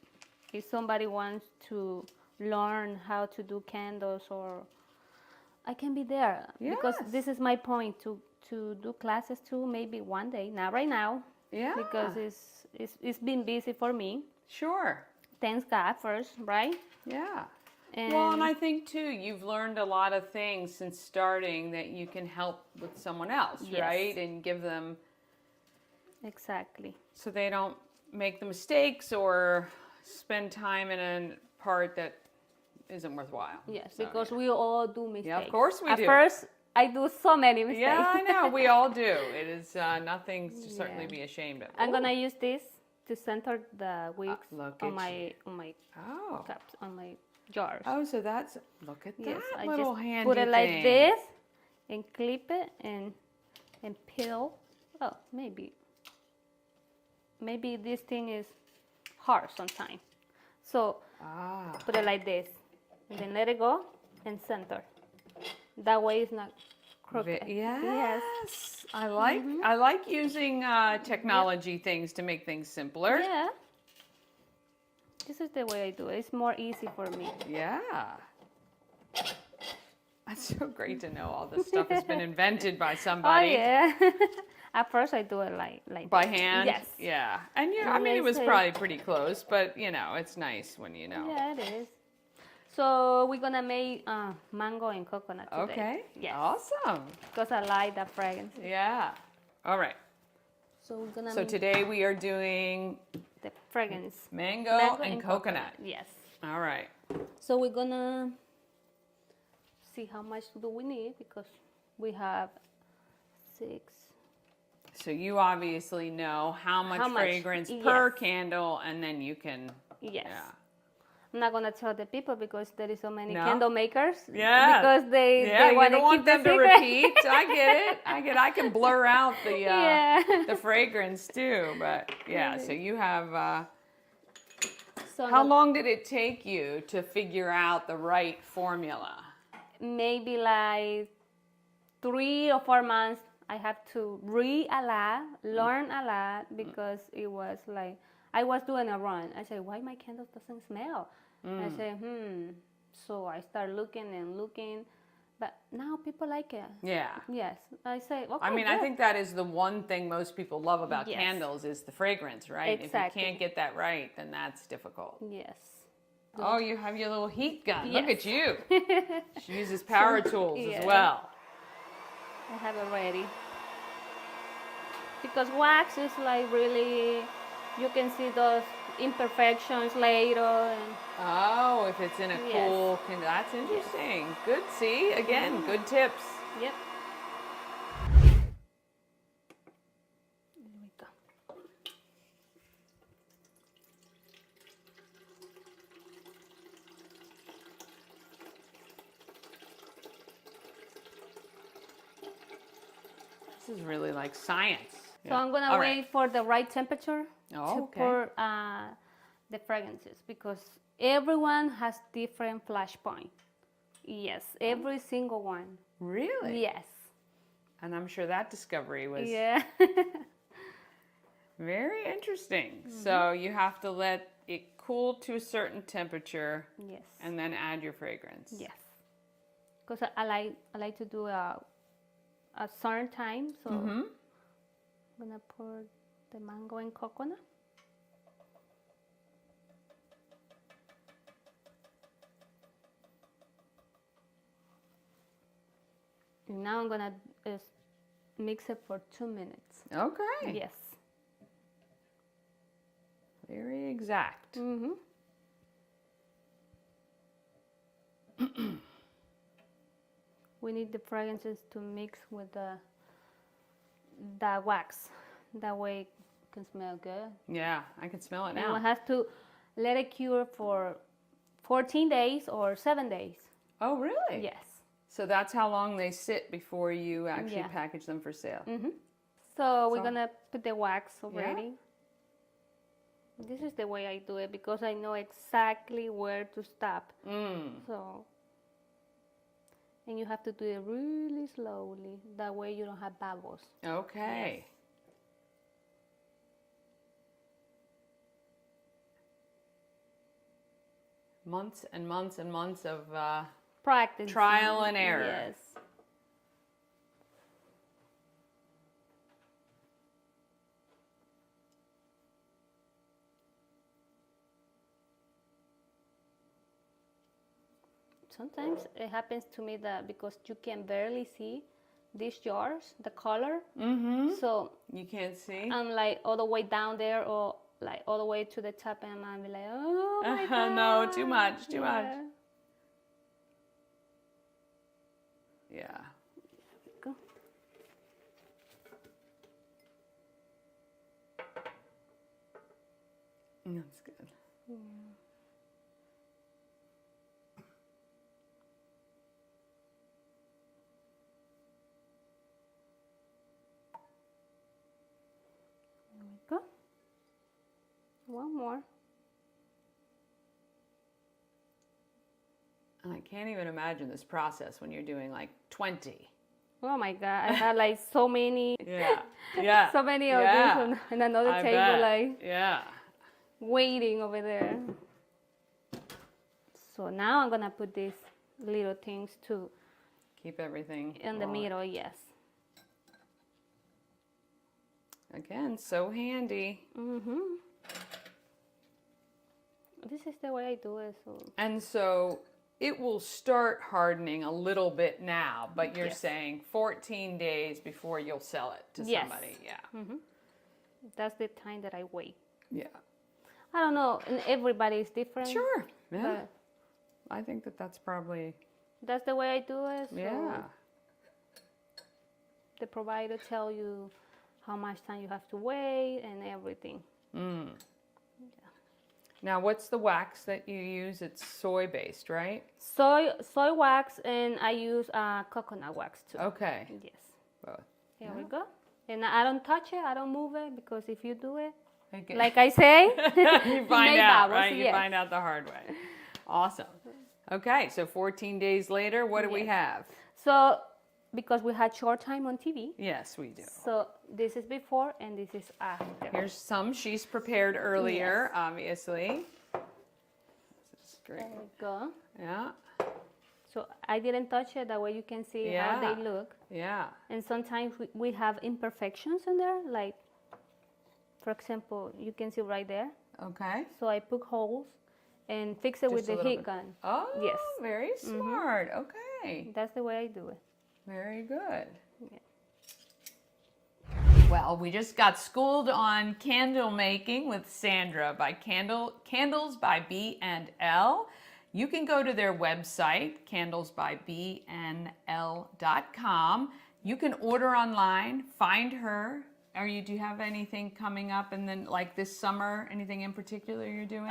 if somebody wants to learn how to do candles, or I can be there because Yes. this is my point to do classes too. Maybe one day, not right now. Yeah. Because it's been busy for me. Sure. Thanks God first, right? Yeah. And Well, and I think too, you've learned a lot of things since starting that you can help with someone else, Yes. right? And give them exactly. so they don't make the mistakes or spend time in a part that isn't worthwhile. Yes, So, because yeah. we all do mistakes. Yeah, of course we At do. first, I do so many mistakes. Yeah, I know. We all do. It is nothing to certainly Yeah. be ashamed of. I'm Ooh. gonna use this to center the wicks look on at my Oh. cups, on my jars. Oh, so that's, look at Yes, that I little just handy put it like thing. this and clip it and peel. Oh, maybe this thing is hard sometimes. So put it like this, and then let it go and center. That way it's not crooked. Yes. I like using technology things to make things simpler. Yeah. This is the way I do it. It's more easy for me. Yeah. That's so great to know all this stuff has been invented by somebody. Oh yeah. At first I do it like By this. hand? Yes. Yeah. And yeah, I And mean, it I was say- probably pretty close, but you know, it's nice when you know. Yeah, it is. So we're gonna make mango and coconut today. Okay. Yes. Awesome. Because I like the fragrance. Yeah. All right. So we're gonna So make today we are doing the fragrance. mango and coconut. Yes. All right. So we're gonna see how much do we need because we have 6. So you obviously know how much How much, fragrance per yes. candle, and then you can. Yes. Yeah. I'm not gonna tell the people because there is so many No. candle makers. Yeah. Because they you want don't to want keep the them to secret. repeat. I get it. I can blur out the Yeah. the fragrance too. But yeah, so you have. So How long did it take you to figure out the right formula? maybe like 3 or 4 months. I have to read a lot, learn a lot, because it was like I was doing a run. I said, why my candle doesn't smell? I said, So I start looking and looking, but now people like it. Yeah. Yes. I say, okay. I mean, I good. think that is the one thing most people love about Yes. candles is the fragrance, right? Exactly. If you can't get that right, then that's difficult. Yes. Oh, you have your little heat gun. Look Yes. at you. She uses power tools yeah. as well. I have it ready. Because wax is like really, you can see those imperfections later. And Oh, if it's in a Yes. cool, that's interesting. Good, see, again, good tips. yep. There we go. This is really like science. So I'm gonna All wait right. for the right temperature Oh, to okay. pour the fragrances, because everyone has different flash point. Yes, every single one. Really? Yes. And I'm sure that discovery was Yeah. very interesting. So you have to let it cool to a certain temperature Yes. and then add your fragrance. Yes. Because I like to do a certain time. So I'm gonna pour the mango and coconut. And now I'm gonna mix it for 2 minutes. Okay. Yes. Very exact. Mm-hmm. We need the fragrances to mix with the wax. That way it can smell good. Yeah, I can smell it And we now. have to let it cure for 14 days or 7 days. Oh, really? Yes. So that's how long they sit before you actually Yeah. package them for sale. So we're So- gonna put the wax already. This is the way I do it because I know exactly where to stop. So, and you have to do it really slowly. That way you don't have bubbles. Okay. Months and months and months of Practice. trial and error. Yes. Sometimes it happens to me that because you can barely see these jars, the color. So You can't see? I'm like all the way down there or like all the way to the top, and I'm like, oh my God. No, too much, too much. Yeah. Yeah. Go. That's good. There we go. One more. And I can't even imagine this process when you're doing like 20. Oh my God, I had like so many, Yeah. Yeah. so many of Yeah. these on another I table, bet. like Yeah. waiting over there. So now I'm gonna put these little things too Keep everything in the on. middle. Yes. Again, so handy. This is the way I do it. So And so it will start hardening a little bit now, but you're Yes. saying 14 days before you'll sell it to Yes. somebody. Yeah. that's the time that I wait. Yeah. I don't know, and everybody is different. Sure. Yeah. But I think that that's probably, that's the way I do it. So yeah. the provider tell you how much time you have to wait and everything. Now, what's the wax that you use? It's soy-based, right? Soy wax, and I use coconut wax too. Okay. Yes. Both. Here we go. And I don't touch it. I don't move it, because if you do it, Okay. like I say, you find make out, bubbles, right? You yes. find out the hard way. Awesome. Okay, so 14 days later, what do we have? So, because we had short time on TV. Yes, we do. So this is before and this is after. Here's some she's prepared earlier, obviously. This is great. There we go. Yeah. So I didn't touch it. That way you can see how they look. Yeah. And sometimes we have imperfections in there. Like, for example, you can see right there. Okay. So I poke holes and fix it with the heat gun. Oh, yes. Very smart. Okay. That's the way I do it. Very good. Yeah. Well, we just got schooled on candle making with Sandra by Candles by B&L. You can go to their website, candlesbybnl.com. You can order online, find her. Do you have anything coming up, and then like this summer, anything in particular you're doing?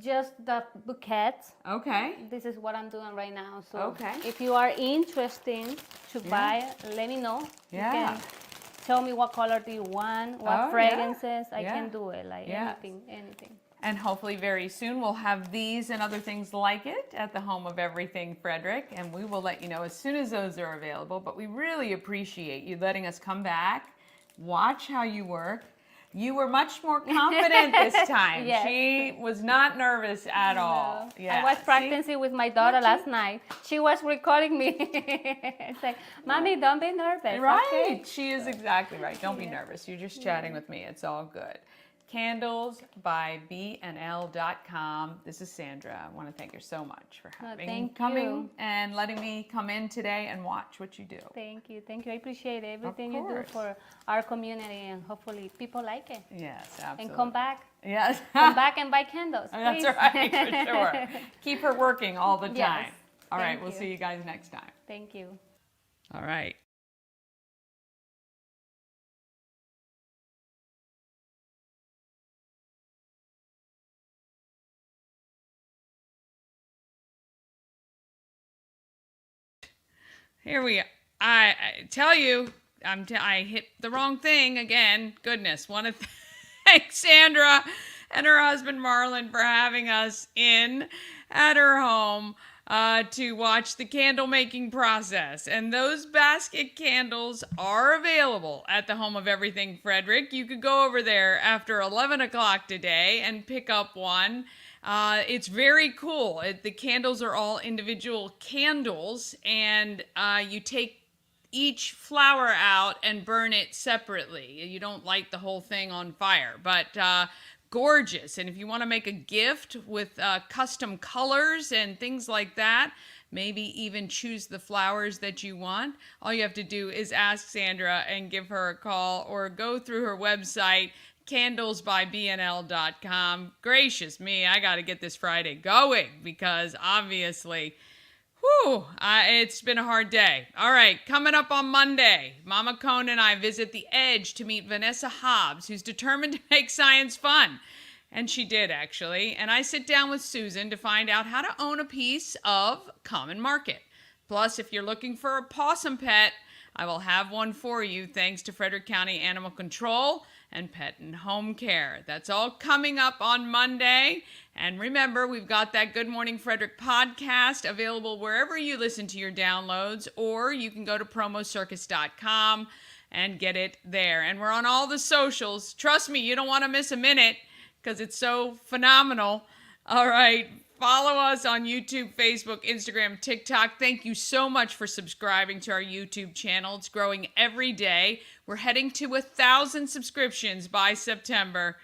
Just the bouquets. Okay. This is what I'm doing right now. So Okay. if you are interested to buy, let me know. Yeah. You can tell me what color do you want, what fragrances. I can do it, like anything. And hopefully very soon we'll have these and other things like it at the home of Everything Frederick, and we will let you know as soon as those are available. But we really appreciate you letting us come back, watch how you work. You were much more confident this time. Yes. She was not nervous at all. Yeah. I was practicing with my daughter last night. She was recording me. It's like, Mommy, don't be nervous. Right. Okay. She is exactly right. Don't be nervous. You're just chatting with me. It's all good. Candlesbybnl.com. This is Sandra. I want to thank you so much for coming and letting me come in today and watch what you do. Thank you. Thank you. I appreciate everything you do for our community, and hopefully people like it. Yes, absolutely. And come back. Yes. Come back and buy candles. That's please. right, for sure. Keep her working all the time. Yes. All right, Thank we'll you. see you guys next time. Thank you. All right. Here we are. I tell you, I hit the wrong thing again. Goodness, want to thank Sandra and her husband Marlon for having us in at her home to watch the candle making process. And those basket candles are available at the home of Everything Frederick. You could go over there after 11 o'clock today and pick up one. It's very cool. The candles are all individual candles, and you take each flower out and burn it separately. You don't light the whole thing on fire, but gorgeous. And if you want to make a gift with custom colors and things like that, maybe even choose the flowers that you want, all you have to do is ask Sandra and give her a call, or go through her website, candlesbybnl.com. Gracious me, I got to get this Friday going, because obviously, it's been a hard day. All right, coming up on Monday, Mama Cone and I visit the Edge to meet Vanessa Hobbs, who's determined to make science fun. And she did, actually. And I sit down with Susan to find out how to own a piece of Common Market. Plus, if you're looking for a possum pet, I will have one for you, thanks to Frederick County Animal Control and Pet and Home Care. That's all coming up on Monday. And remember, we've got that Good Morning Frederick podcast available wherever you listen to your downloads, or you can go to promocircus.com and get it there. And we're on all the socials. Trust me, you don't want to miss a minute, because it's so phenomenal. All right. Follow us on YouTube, Facebook, Instagram, TikTok. Thank you so much for subscribing to our YouTube channel. It's growing every day. We're heading to 1,000 subscriptions by September.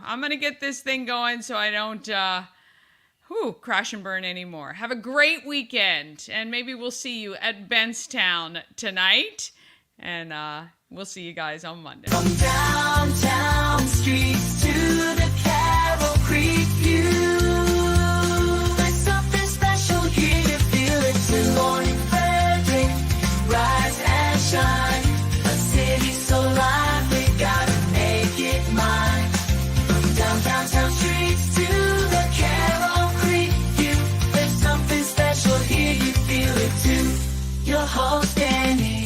I'm going to get this thing going so I don't crash and burn anymore. Have a great weekend, and maybe we'll see you at Benstown tonight. And we'll see you guys on Monday. From downtown streets to the Carroll Creek view. There's something special here, you feel it. Good Morning Frederick, rise and shine. A city so lively, gotta make it mine. From downtown streets to Dani.